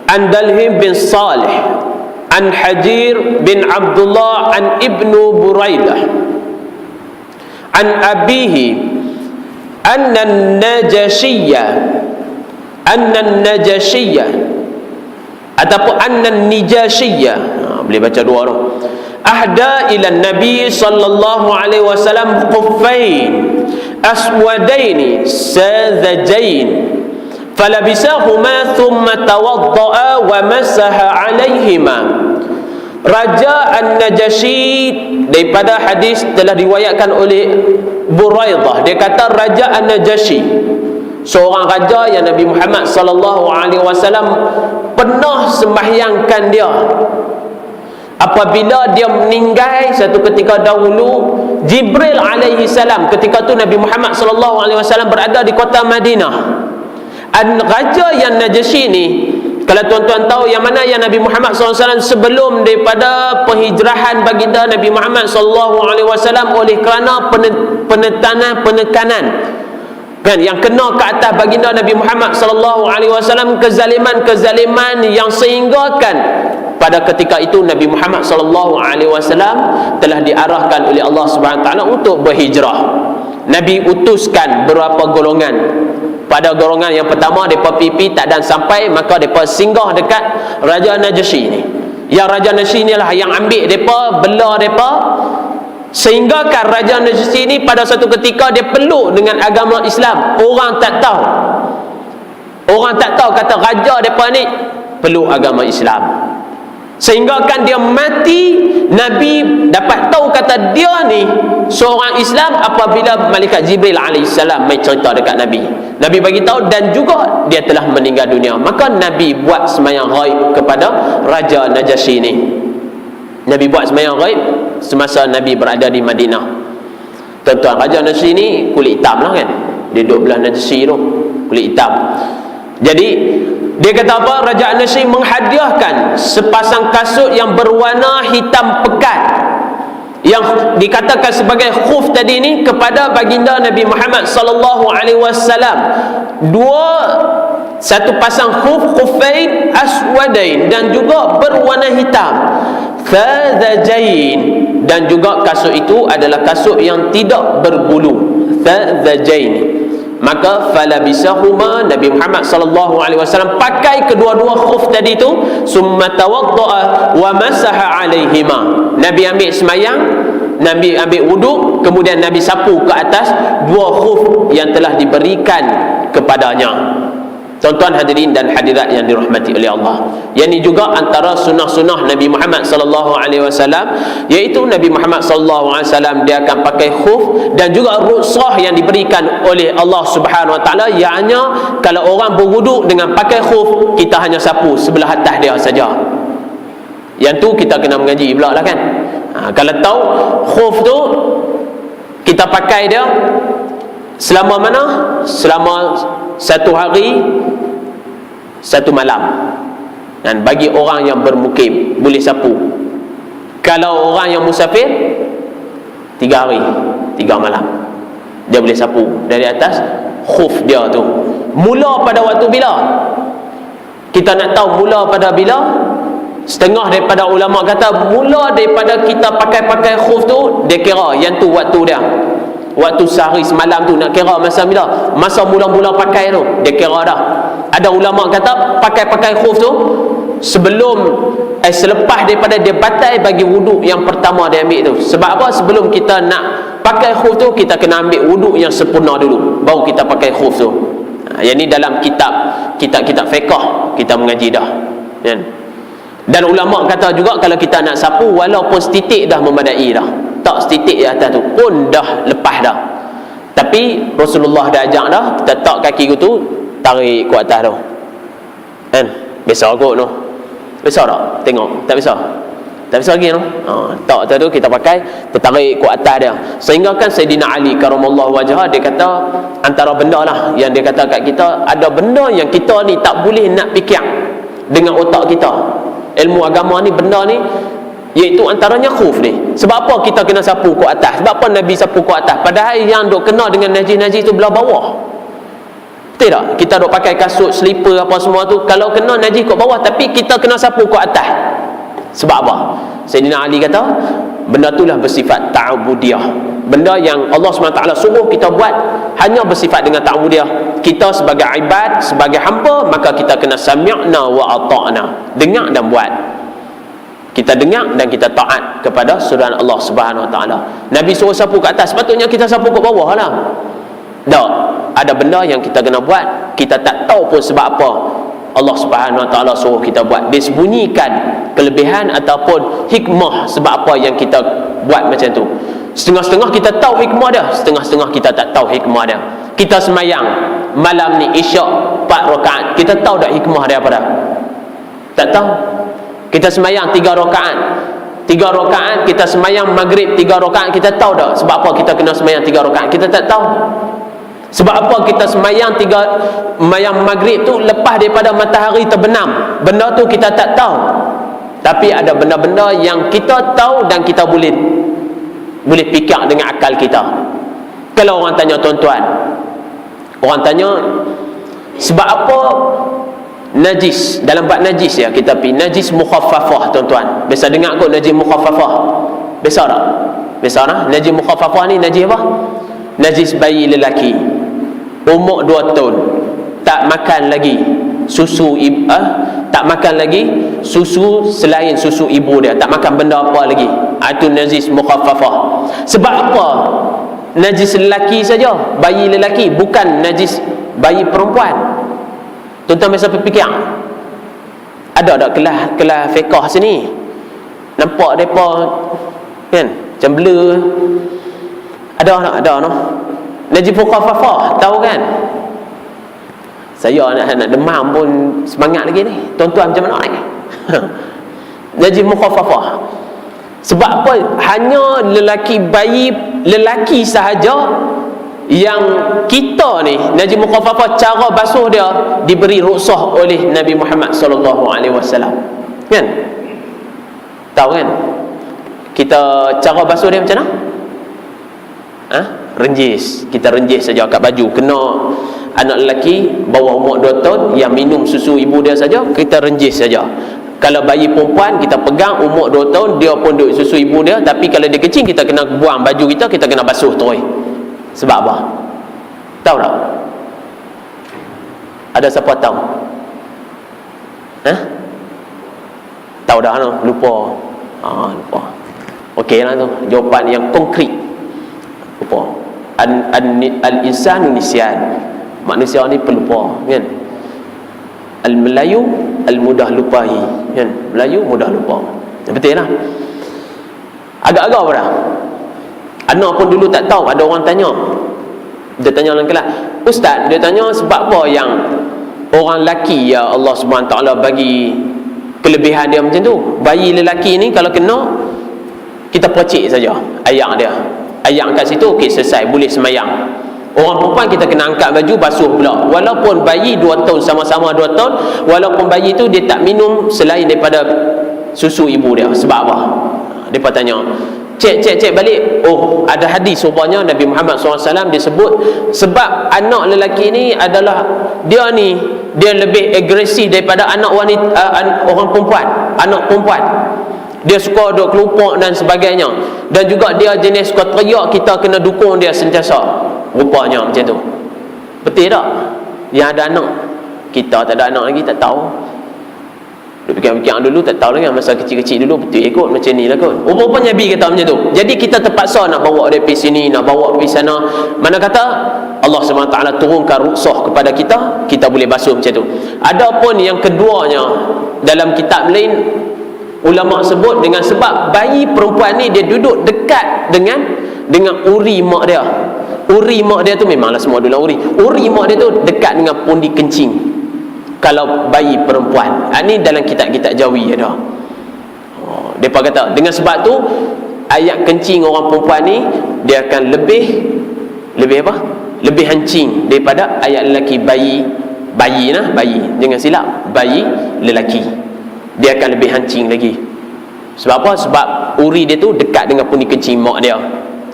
an Dalhim bin Salih an Hajir bin Abdullah an Ibnu Buraidah an abihi anna an-Najashiyya ataupun anna an-Nijashiyya, boleh baca dua tu, ahda ila Nabi sallallahu alaihi wasallam khuffain aswadaini sadhajain falabisahuma thumma tawadda'a wa masaha alaihima Raja An-Najashi, daripada hadis telah riwayatkan oleh Buraidah, dia kata Raja An-Najashi seorang raja yang Nabi Muhammad sallallahu alaihi wasallam pernah sembahyangkan dia. Apabila dia meninggal satu ketika dahulu, Jibril alaihi salam, ketika tu Nabi Muhammad sallallahu alaihi wasallam berada di kota Madinah. Raja yang Najashi ni, kalau tuan-tuan tahu yang mana yang Nabi Muhammad SAW sebelum daripada penghijrahan baginda Nabi Muhammad SAW oleh kerana penekanan kan yang kena ke atas baginda Nabi Muhammad SAW, kezaliman yang sehinggakan pada ketika itu Nabi Muhammad SAW telah diarahkan oleh Allah SWT untuk berhijrah. Nabi utuskan beberapa golongan. Pada golongan yang pertama, mereka pipi tak dan sampai, maka mereka singgah dekat Raja Najashi ni. Yang Raja Najashi ni lah yang ambil mereka, bela mereka, sehingga kan Raja Najashi ni pada satu ketika dia peluk dengan agama Islam. Orang tak tahu kata raja mereka ni peluk agama Islam. Sehingga kan dia mati, Nabi dapat tahu kata dia ni seorang Islam apabila malaikat Jibril alaihissalam mai cerita dekat Nabi. Nabi bagi tahu dan juga dia telah meninggal dunia. Maka Nabi buat sembahyang ghaib kepada Raja Najashi ni. Nabi buat sembahyang ghaib semasa Nabi berada di Madinah. Tuan-tuan, Raja Najashi ni kulit hitam lah kan. Dia duduk belah Najashi tu, kulit hitam. Jadi dia kata apa? Raja Najashi menghadiahkan sepasang kasut yang berwarna hitam pekat yang dikatakan sebagai khuf tadi ni kepada baginda Nabi Muhammad sallallahu alaihi wasallam. Satu pasang khufain aswadain dan juga berwarna hitam, fadhajain, dan juga kasut itu adalah kasut yang tidak berbulu, fadhajain. Maka falabisahuma, Nabi Muhammad sallallahu alaihi wasallam pakai kedua-dua khuf tadi tu, summa tawaddaa wa masaha alaihima. Nabi ambil semayang, Nabi ambil wuduk, kemudian Nabi sapu ke atas dua khuf yang telah diberikan kepadanya. Tuan-tuan hadirin dan hadirat yang dirahmati oleh Allah, yang ini juga antara sunnah-sunnah Nabi Muhammad sallallahu alaihi wasallam, iaitu Nabi Muhammad sallallahu alaihi wasallam dia akan pakai khuf dan juga ruksah yang diberikan oleh Allah Subhanahu wa taala, ianya kalau orang berwuduk dengan pakai khuf, kita hanya sapu sebelah atas dia saja. Yang tu kita kena mengaji pula lah kan. Kalau tahu khuf tu kita pakai dia selama mana? Selama satu hari satu malam. Dan bagi orang yang bermukim boleh sapu. Kalau orang yang musafir 3 hari 3 malam dia boleh sapu dari atas khuf dia tu. Mula pada waktu bila? Kita nak tahu mula pada bila? Setengah daripada ulama kata mula daripada kita pakai khuf tu, dia kira yang tu waktu dia. Waktu sehari semalam tu nak kira masa bila? Masa mula-mula pakai tu, dia kira dah. Ada ulama kata pakai khuf tu selepas daripada dia batal bagi wuduk yang pertama dia ambil tu. Sebab apa? Sebelum kita nak pakai khuf tu, kita kena ambil wuduk yang sempurna dulu, baru kita pakai khuf tu. Yang ni dalam kitab fiqh kita mengaji dah kan? Dan ulama kata juga kalau kita nak sapu, walaupun setitik dah memadai dah, tak setitik di atas tu pun dah lepas dah, tapi Rasulullah dah ajak dah, kita tak kaki tu, tarik ke atas tu kan. Biasa kot tu, biasa tak? Tengok, tak biasa, tak biasa lagi tu. Tak tu kita pakai, kita tarik ke atas dia. Sehingga kan Sayyidina Ali karamallahu wajhah, dia kata antara benda lah yang dia kata kat kita, ada benda yang kita ni tak boleh nak fikir dengan otak kita. Ilmu agama ni, benda ni, iaitu antaranya khuf ni. Sebab apa kita kena sapu ke atas? Sebab apa Nabi sapu ke atas? Padahal yang duk kena dengan najis-najis tu belah bawah. Betul tak? Kita duk pakai kasut, slipper apa semua tu, kalau kena najis kat bawah, tapi kita kena sapu ke atas. Sebab apa? Sayyidina Ali kata benda itulah bersifat ta'budiyah. Benda yang Allah SWT suruh kita buat hanya bersifat dengan ta'budiyah. Kita sebagai ibad, sebagai hamba, maka kita kena sami'na wa ata'na, dengar dan buat. Kita dengar dan kita taat kepada suruhan Allah Subhanahu Wa Taala. Nabi suruh sapu ke atas, sepatutnya kita sapu ke bawah lah. Tak, ada benda yang kita kena buat, kita tak tahu pun sebab apa Allah Subhanahu Wa Taala suruh kita buat. Dia sembunyikan kelebihan ataupun hikmah sebab apa yang kita buat macam tu. Setengah-setengah kita tahu hikmah dia, setengah-setengah kita tak tahu hikmah dia. Kita semayang malam ni Isyak 4 rakaat, kita tahu tak hikmah dia apa dah? Tak tahu. Kita semayang 3 rakaat, 3 rakaat kita semayang maghrib 3 rakaat, kita tahu tak sebab apa kita kena semayang 3 rakaat? Kita tak tahu. Sebab apa kita semayang maghrib tu lepas daripada matahari terbenam? Benda tu kita tak tahu. Tapi ada benda-benda yang kita tahu dan kita boleh fikir dengan akal kita. Kalau orang tanya tuan-tuan, orang tanya sebab apa najis, dalam bab najis ya, kita pergi najis mukhaffafah tuan-tuan. Biasa dengar kot najis mukhaffafah? Biasa tak? Biasa tak? Najis mukhaffafah ni najis apa? Najis bayi lelaki umur 2 tahun, tak makan lagi susu tak makan lagi susu selain susu ibu dia, tak makan benda apa lagi. Itu najis mukhaffafah. Sebab apa najis lelaki saja, bayi lelaki, bukan najis bayi perempuan? Tuan-tuan biasa fikir. Ada tak kelas fiqh sini? Nampak depa kan macam blur. Ada no. Najis mukhaffafah tahu kan? Saya nak demam pun semangat lagi ni. Tuan-tuan macam mana ni? Najis mukhaffafah. Sebab apa? Hanya bayi lelaki sahaja yang kita ni najis mukhaffafah, cara basuh dia diberi rukhsah oleh Nabi Muhammad sallallahu alaihi wasallam. Kan? Tahu kan? Kita cara basuh dia macam mana? Renjis. Kita renjis saja kat baju. Kena anak lelaki bawah umur 2 tahun yang minum susu ibu dia saja, kita renjis saja. Kalau bayi perempuan kita pegang umur 2 tahun, dia pun duduk susu ibu dia, tapi kalau dia kecil kita kena buang baju kita kena basuh terus. Sebab apa? Tahu tak? Ada siapa tahu? Tahu dah no? Lupa. Lupa. Okey lah tu. Jawapan yang konkret. Lupa. Al-insanu nisyan. Manusia ni pelupa, kan? Al-Melayu al-mudah lupahi, kan? Melayu mudah lupa. Betul lah. Agak-agak apa dah? Anak pun dulu tak tahu. Ada orang tanya. Dia tanya dalam kelas, Ustaz, dia tanya sebab apa yang orang lelaki ya Allah SWT bagi kelebihan dia macam tu. Bayi lelaki ni kalau kena, kita percik saja ayak dia. Ayak kat situ, okey, selesai, boleh semayang. Orang perempuan kita kena angkat baju, basuh pula. Walaupun bayi 2 tahun, sama-sama 2 tahun, walaupun bayi tu dia tak minum selain daripada susu ibu dia. Sebab apa? Dia tanya. Cek balik. Oh, ada hadis rupanya Nabi Muhammad SAW dia sebut sebab anak lelaki ni adalah dia lebih agresif daripada anak wanita, orang perempuan, anak perempuan. Dia suka duk kelupak dan sebagainya, dan juga dia jenis suka teriak, kita kena dukung dia sentiasa. Rupanya macam tu. Betul tak? Yang ada anak, kita tak ada anak lagi, tak tahu. Dia fikir-fikir dulu, tak tahu lagi. Masa kecil-kecil dulu betul ikut macam ni lah kot. Rupanya Nabi kata macam tu. Jadi kita terpaksa nak bawa dia pergi sini, nak bawa pergi sana. Mana kata Allah SWT turunkan rukhsah kepada kita, kita boleh basuh macam tu. Adapun yang keduanya, dalam kitab lain ulama sebut dengan sebab bayi perempuan ni dia duduk dekat dengan uri mak dia. Uri mak dia tu memanglah semua dulu uri. Uri mak dia tu dekat dengan pundi kencing. Kalau bayi perempuan, ini dalam kitab-kitab Jawi ada. Mereka kata dengan sebab tu ayat kencing orang perempuan ni dia akan lebih apa? Lebih hancing daripada ayat lelaki. Bayi jangan silap, bayi lelaki dia akan lebih hancing lagi. Sebab apa? Sebab uri dia tu dekat dengan pundi kencing mak dia.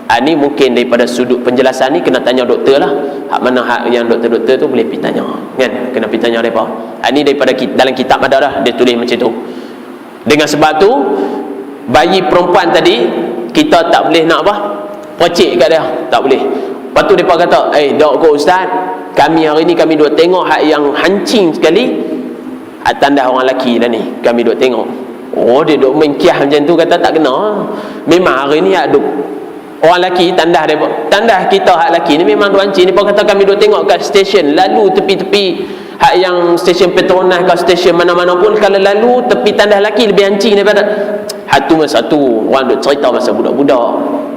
Ini mungkin daripada sudut penjelasan ni kena tanya doktor lah. Hak mana hak yang doktor-doktor tu boleh pergi tanya, kan? Kena pergi tanya mereka. Ini daripada dalam kitab ada dah, dia tulis macam tu. Dengan sebab tu bayi perempuan tadi kita tak boleh nak apa? Percik kat dia, tak boleh. Lepas tu mereka kata, dok kau ustaz, kami hari ni kami duk tengok hak yang hancing sekali, hak tanda orang lelaki lah ni, kami duk tengok. Oh, dia duk main kiah macam tu, kata tak kena. Memang hari ni hak duk orang lelaki tandah kita hak lelaki ni memang duk hancing. Dia kata kami duk tengok kat stesen, lalu tepi-tepi hak yang stesen Petronas ke stesen mana-mana pun, kalau lalu tepi tandas lelaki lebih hanci daripada hak tu. Masa tu orang duk cerita masa budak-budak,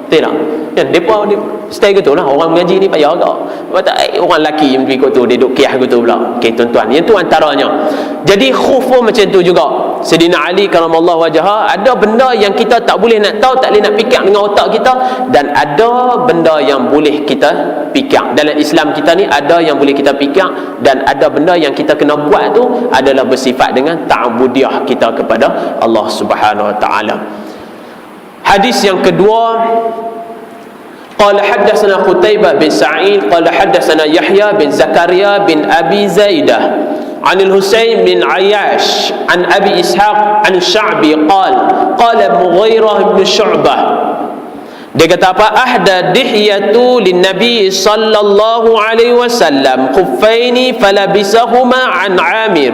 betul tak? Kan depa style gitu lah, orang mengaji ni payah agak. Orang lelaki yang ikut tu, dia duk kiah gitu pula. Okey tuan-tuan, yang tu antaranya. Jadi khuf pun macam tu juga. Sayyidina Ali karamallahu wajhah, ada benda yang kita tak boleh nak tahu, tak boleh nak fikir dengan otak kita, dan ada benda yang boleh kita fikir. Dalam Islam kita ni ada yang boleh kita fikir, dan ada benda yang kita kena buat tu adalah bersifat dengan ta'budiyah kita kepada Allah Subhanahu wa taala. Hadis yang kedua, qala haddatsana Qutaibah bin Sa'id qala haddatsana Yahya bin Zakaria bin Abi Zaidah عن الحسين بن عياش عن أبي إسحاق عن الشعبي قال مغيرة بن شعبة. Dia kata apa? Ahda dihyatu linnabi sallallahu alaihi wasallam khuffaini falabisahuma an Amir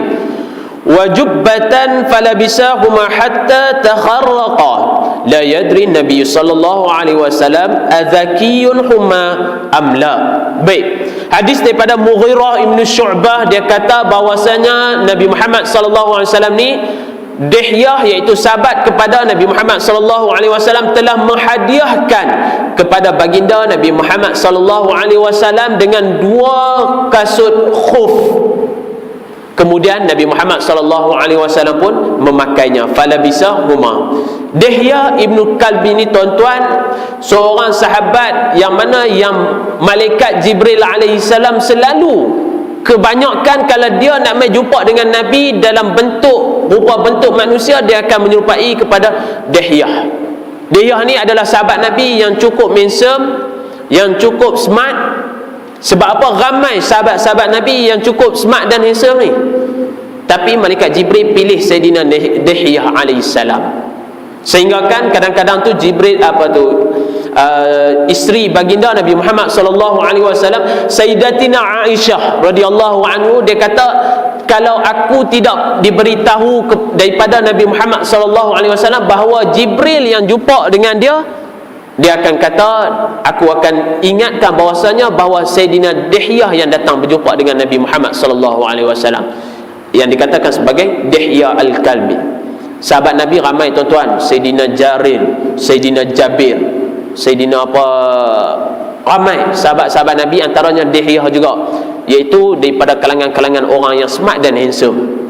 wa jubbatan falabisahuma hatta takharraqa la yadri nabi sallallahu alaihi wasallam adzakiyun huma am la. Baik, hadis daripada Mughirah ibn Syu'bah, dia kata bahwasanya Nabi Muhammad sallallahu alaihi wasallam ni, Dihyah iaitu sahabat kepada Nabi Muhammad sallallahu alaihi wasallam, telah menghadiahkan kepada baginda Nabi Muhammad sallallahu alaihi wasallam dengan 2 kasut khuf. Kemudian Nabi Muhammad sallallahu alaihi wasallam pun memakainya. Falabisa huma. Dihyah ibnu Kalbi ni tuan-tuan, seorang sahabat yang mana yang malaikat Jibril alaihi salam selalu, kebanyakan kalau dia nak mai jumpa dengan Nabi dalam bentuk, rupa bentuk manusia, dia akan menyerupai kepada Dihyah. Dihyah ni adalah sahabat Nabi yang cukup handsome, yang cukup smart. Sebab apa? Ramai sahabat-sahabat Nabi yang cukup smart dan handsome ni, tapi malaikat Jibril pilih Sayyidina Dihyah alaihissalam. Sehingga kan kadang-kadang tu Jibril isteri baginda Nabi Muhammad sallallahu alaihi wasallam, Sayyidatina Aisyah radhiyallahu anhu, dia kata kalau aku tidak diberitahu daripada Nabi Muhammad sallallahu alaihi wasallam bahawa Jibril yang jumpa dengan dia akan kata, aku akan ingatkan bahawasanya bahawa Sayyidina Dihyah yang datang berjumpa dengan Nabi Muhammad sallallahu alaihi wasallam, yang dikatakan sebagai Dihyah al-Kalbi. Sahabat Nabi ramai tuan-tuan, Sayyidina Jarir, Sayyidina Jabir, Sayyidina ramai sahabat-sahabat Nabi, antaranya Dihyah juga, iaitu daripada kalangan-kalangan orang yang smart dan handsome.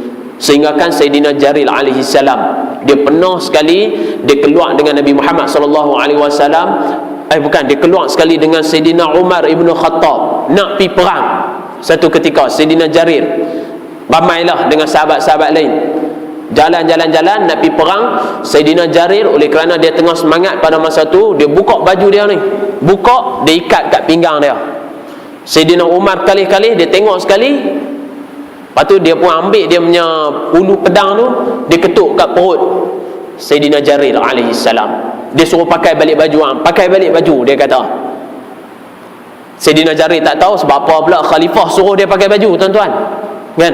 Sehingga kan Sayyidina Jarir alaihi salam, dia pernah sekali dia keluar dengan Nabi Muhammad sallallahu alaihi wasallam, dia keluar sekali dengan Sayyidina Umar ibn Khattab nak pergi perang. Satu ketika Sayyidina Jarir ramailah dengan sahabat-sahabat lain, jalan-jalan nak pergi perang. Sayyidina Jarir, oleh kerana dia tengah semangat pada masa tu, dia buka baju dia ni, dia ikat kat pinggang dia. Sayyidina Umar kali-kali dia tengok sekali, lepas tu dia pun ambil dia punya ulu pedang tu, dia ketuk kat perut Sayyidina Jarir alaihi salam. Dia suruh pakai balik baju, pakai balik baju, dia kata. Sayyidina Jarir tak tahu sebab apa pula khalifah suruh dia pakai baju, tuan-tuan. Kan?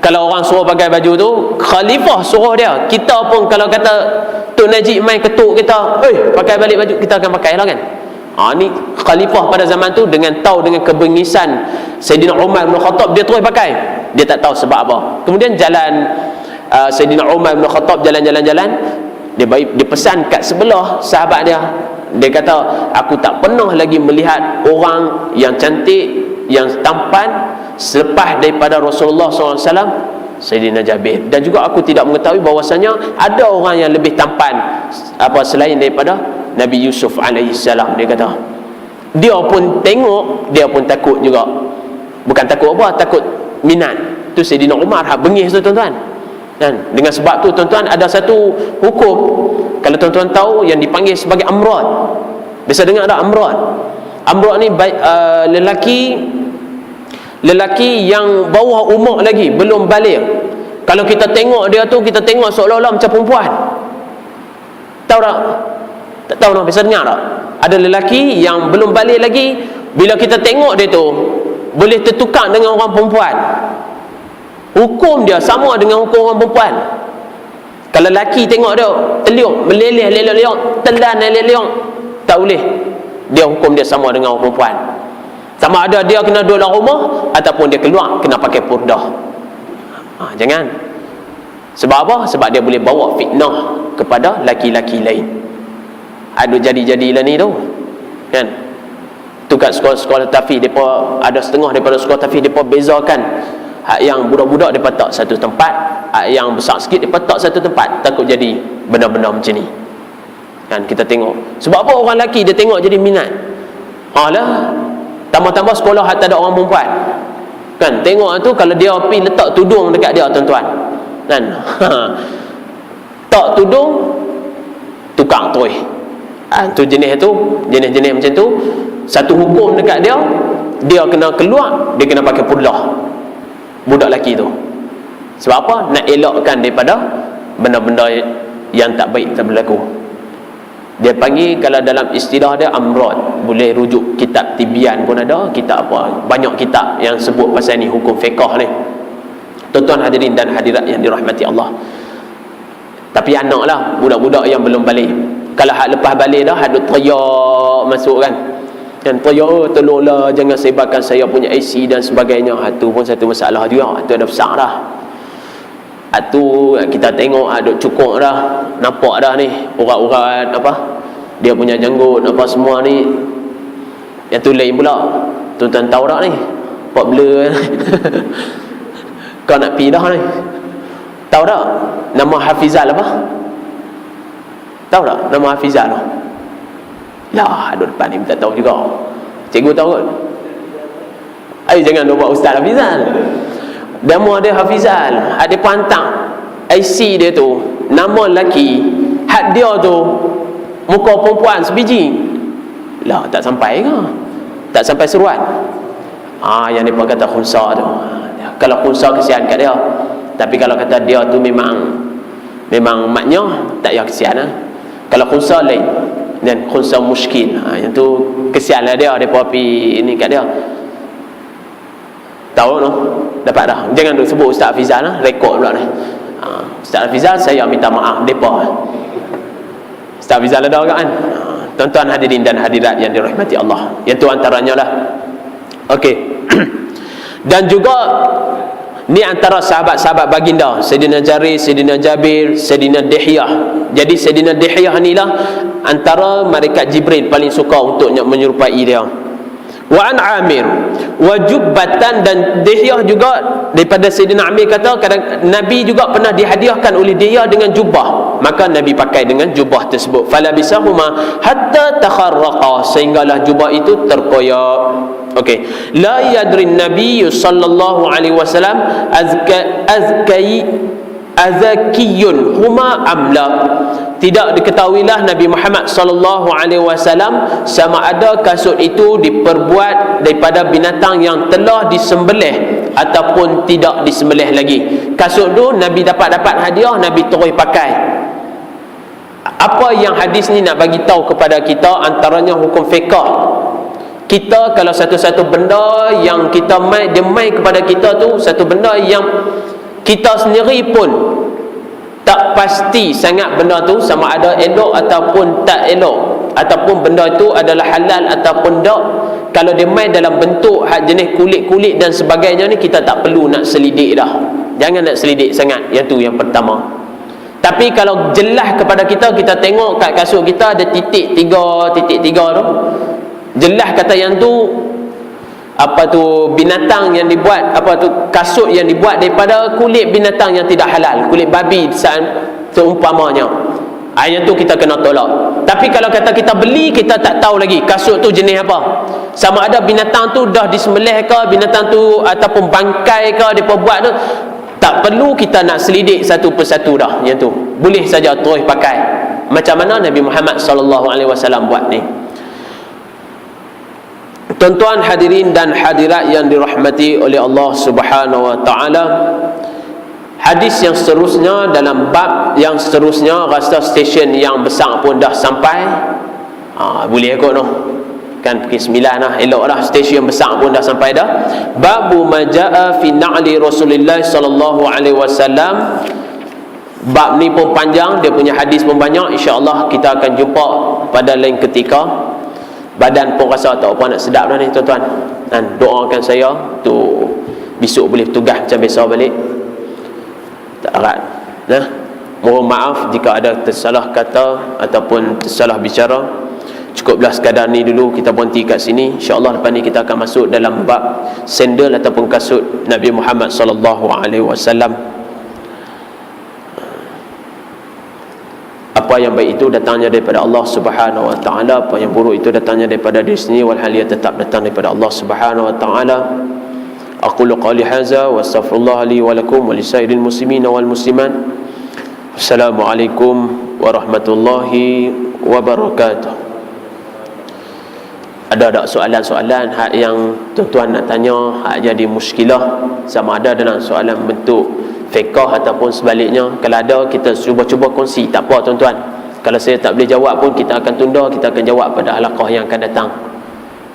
Kalau orang suruh pakai baju tu, khalifah suruh dia. Kita pun kalau kata Tok Najib main ketuk kita, pakai balik baju, kita akan pakai lah kan. Ni khalifah pada zaman tu, dengan tahu dengan kebengisan Sayyidina Umar bin Khattab, dia terus pakai. Dia tak tahu sebab apa. Kemudian jalan Sayyidina Umar bin Khattab jalan-jalan, dia pesan kat sebelah sahabat dia. Dia kata, aku tak pernah lagi melihat orang yang cantik, yang tampan selepas daripada Rasulullah SAW, Sayyidina Jabir. Dan juga aku tidak mengetahui bahawasanya ada orang yang lebih tampan selain daripada Nabi Yusuf alaihissalam. Dia kata, dia pun tengok, dia pun takut juga. Bukan takut apa, takut minat. Tu Sayyidina Umar bengis tu tuan-tuan. Dan dengan sebab tu tuan-tuan, ada satu hukum, kalau tuan-tuan tahu, yang dipanggil sebagai amrad. Biasa dengar tak amrad? Amrad ni lelaki yang bawah umur lagi, belum balik. Kalau kita tengok dia tu, kita tengok seolah-olah macam perempuan. Tahu tak? Tak tahu tak? Biasa dengar tak? Ada lelaki yang belum balik lagi, bila kita tengok dia tu, boleh tertukar dengan orang perempuan. Hukum dia sama dengan hukum orang perempuan. Kalau lelaki tengok dia teliuk, meleleh, telan, tak boleh. Dia hukum dia sama dengan orang perempuan. Sama ada dia kena duduk dalam rumah ataupun dia keluar kena pakai purdah. Jangan. Sebab apa? Sebab dia boleh bawa fitnah kepada laki-laki lain. Ada jadi-jadilah ni tu. Kan? Tu kat sekolah-sekolah tahfiz depa ada setengah daripada sekolah tahfiz depa bezakan. Hak yang budak-budak depa tak satu tempat, hak yang besar sikit depa tak satu tempat. Takut jadi benda-benda macam ni. Kan kita tengok. Sebab apa orang lelaki dia tengok jadi minat? Alah, tambah-tambah sekolah hak tak ada orang perempuan. Kan tengok tu kalau dia pergi letak tudung dekat dia tuan-tuan. Kan? Tak tudung tukang toy. Tu jenis macam tu, satu hukum dekat dia, dia kena keluar, dia kena pakai purdah. Budak lelaki tu. Sebab apa? Nak elakkan daripada benda-benda yang tak baik tak berlaku. Dia panggil, kalau dalam istilah dia amrad, boleh rujuk kitab Tibyan pun ada, kitab apa, banyak kitab yang sebut pasal ni, hukum fiqh ni. Tuan-tuan hadirin dan hadirat yang dirahmati Allah. Tapi anak lah, budak-budak yang belum balik. Kalau hak lepas balik dah, ada teriak masuk kan. Dan teriak, tolonglah jangan sebarkan saya punya IC dan sebagainya. Itu pun satu masalah juga. Itu ada besar dah. Itu kita tengok ada cukup dah, nampak dah ni urat-urat apa dia punya janggut apa semua ni. Yang tu lain pula. Tuan-tuan tahu tak ni? Pak blur. Kau nak pergi dah ni. Tahu tak? Nama Hafizal apa? Tahu tak nama Hafizal tu? Lah, ada depan ni tak tahu juga. Cikgu tahu kot? Ayo jangan buat Ustaz Hafizal. Nama dia Hafizal. Ada pantang IC dia tu, nama lelaki, had dia tu muka perempuan sebiji. Lah, tak sampai ke? Tak sampai seruan. Yang dia kata khunsa tu. Kalau khunsa kesian kat dia. Tapi kalau kata dia tu memang maknya, tak payah kesian lah. Kalau khunsa lain, dan khunsa muskil, yang tu kesian lah dia pergi ini kat dia. Tahu no? Dapat dah. Jangan duk sebut Ustaz Hafizal lah, rekod pula ni. Ustaz Hafizal, saya minta maaf depa. Ustaz Hafizal ada kan? Tuan-tuan hadirin dan hadirat yang dirahmati Allah. Yang tu antaranya lah. Okey. Dan juga ni antara sahabat-sahabat baginda, Sayyidina Jarir, Sayyidina Jabir, Sayyidina Dihyah. Jadi Sayyidina Dihyah ni lah antara malaikat Jibril paling suka untuk menyerupai dia. Wa an Amir wa jubbatan, dan Dihyah juga daripada Sayyidina Amir kata kadang Nabi juga pernah dihadiahkan oleh dia dengan jubah, maka Nabi pakai dengan jubah tersebut. Falabisahuma hatta takharraqa, sehinggalah jubah itu terkoyak. Okey, la yadri Nabi sallallahu alaihi wasallam azakiyun huma amla. Tidak diketahuilah Nabi Muhammad sallallahu alaihi wasallam sama ada kasut itu diperbuat daripada binatang yang telah disembelih ataupun tidak disembelih lagi. Kasut tu Nabi dapat hadiah, Nabi terus pakai. Apa yang hadis ni nak bagi tahu kepada kita? Antaranya hukum fiqh. Kita kalau satu-satu benda yang kita dia mai kepada kita tu, satu benda yang kita sendiri pun tak pasti sangat benda tu sama ada elok ataupun tak elok, ataupun benda itu adalah halal ataupun tak. Kalau dia mai dalam bentuk jenis kulit-kulit dan sebagainya ni, kita tak perlu nak selidik dah. Jangan nak selidik sangat. Yang tu yang pertama. Tapi kalau jelas kepada kita, kita tengok kat kasut kita ada titik tiga tu, jelas kata yang tu apa tu binatang yang dibuat, apa tu kasut yang dibuat daripada kulit binatang yang tidak halal, kulit babi seumpamanya. Yang tu kita kena tolak. Tapi kalau kata kita beli, kita tak tahu lagi kasut tu jenis apa. Sama ada binatang tu dah disembelih ke, binatang tu ataupun bangkai ke depa buat tu, tak perlu kita nak selidik satu persatu dah. Yang tu boleh saja terus pakai. Macam mana Nabi Muhammad sallallahu alaihi wasallam buat ni. Tuan-tuan hadirin dan hadirat yang dirahmati oleh Allah Subhanahu wa taala, hadis yang seterusnya dalam bab yang seterusnya, rasa stesen yang besar pun dah sampai. Boleh ikut noh. Kan pukul 9 lah, elok dah, stesen besar pun dah sampai dah. Babu majaa fi na'li Rasulullah sallallahu alaihi wasallam. Bab ni pun panjang, dia punya hadis pun banyak. Insya-Allah kita akan jumpa pada lain ketika. Badan pun rasa tak apa nak sedap dah ni tuan-tuan. Dan doakan saya tu besok boleh tugas macam biasa balik. Tak harap. Nah, mohon maaf jika ada tersalah kata ataupun tersalah bicara. Cukuplah sekadar ni dulu, kita berhenti kat sini. InsyaAllah lepas ni kita akan masuk dalam bab sandal ataupun kasut Nabi Muhammad sallallahu alaihi wasallam. Apa yang baik itu datangnya daripada Allah Subhanahu wa taala, apa yang buruk itu datangnya daripada diri sendiri, walhal ia tetap datang daripada Allah Subhanahu wa taala. Aqulu qali hadza wa astaghfirullah li wa lakum wa lisairil muslimin wal muslimat. Assalamualaikum warahmatullahi wabarakatuh. Ada tak soalan-soalan hak yang tuan-tuan nak tanya, hak jadi muskilah, sama ada dalam soalan bentuk fiqh ataupun sebaliknya? Kalau ada, kita cuba-cuba kongsi, tak apa tuan-tuan. Kalau saya tak boleh jawab pun, kita akan tunda, kita akan jawab pada halaqah yang akan datang.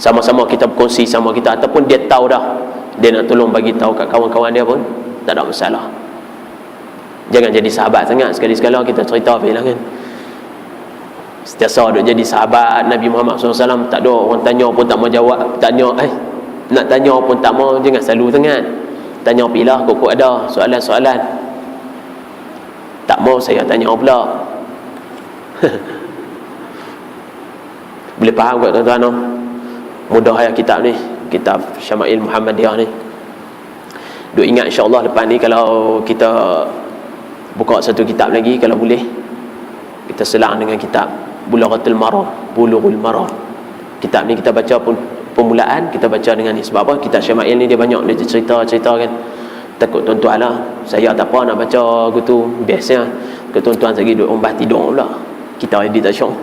Sama-sama kita berkongsi sama kita, ataupun dia tahu dah, dia nak tolong bagi tahu kat kawan-kawan dia pun tak ada masalah. Jangan jadi sahabat sangat, sekali-sekala kita cerita apa kan. Setiasa duk jadi sahabat Nabi Muhammad SAW, tak ada orang tanya pun tak mau jawab, tanya nak tanya pun tak mau, jangan selalu sangat. Tanya pilah, kok ada soalan-soalan. Tak mau saya tanya pula. Boleh faham kot tuan-tuan no? Mudah ayat kitab ni, kitab Syama'il Muhammadiyah ni. Duk ingat insya-Allah lepas ni kalau kita buka satu kitab lagi, kalau boleh kita selang dengan kitab Bulughul Maram. Kitab ni kita baca pun permulaan, kita baca dengan ni. Sebab apa? Kitab Syama'il ni dia banyak, dia cerita-cerita kan. Takut tuan-tuan lah, saya tak apa nak baca gitu, biasa ke tuan-tuan lagi duduk ombah tidur pula. Kita editation.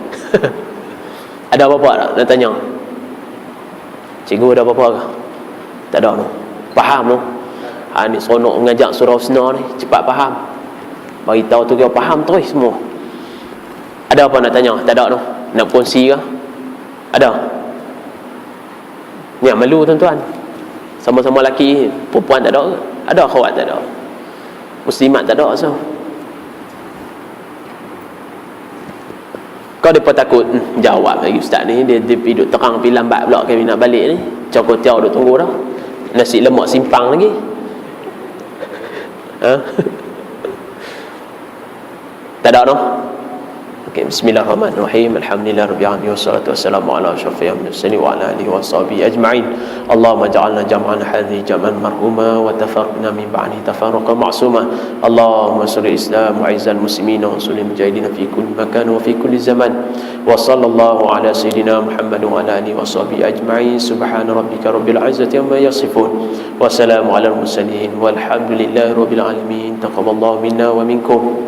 Ada apa-apa tak nak tanya? Cikgu ada apa-apa ke? Tak ada no. Faham no? Ni seronok mengajak surah Husna ni, cepat faham. Bagi tahu tu dia faham terus semua. Ada apa nak tanya? Tak ada no. Nak kongsi ke? Ada? Ni malu tuan-tuan. Sama-sama lelaki, perempuan tak ada ke? Ada akhwat tak ada? Muslimat tak ada so. Kau depa takut jawab lagi ustaz ni, dia duduk terang pi lambat pula kami nak balik ni. Cakap tiau duk tunggu dah. Nasi lemak simpang lagi. Tak ada no. Bismillahirrahmanirrahim. Alhamdulillahirabbil alamin wassalatu wassalamu ala asyrafil mursalin wa ala alihi washabihi ajma'in. Allahumma ja'alna jam'an hadhi jam'an marhuma wa tafarraqna min ba'di tafarruqan ma'suma. Allahumma salli islam wa izzal muslimin wa salli mujahidin fi kulli makan wa fi kulli zaman. Wa sallallahu ala sayyidina Muhammad wa ala alihi washabihi ajma'in. Subhana rabbika rabbil izzati amma yasifun wa salamun ala al mursalin walhamdulillahi rabbil alamin. Taqabbalallahu minna wa minkum.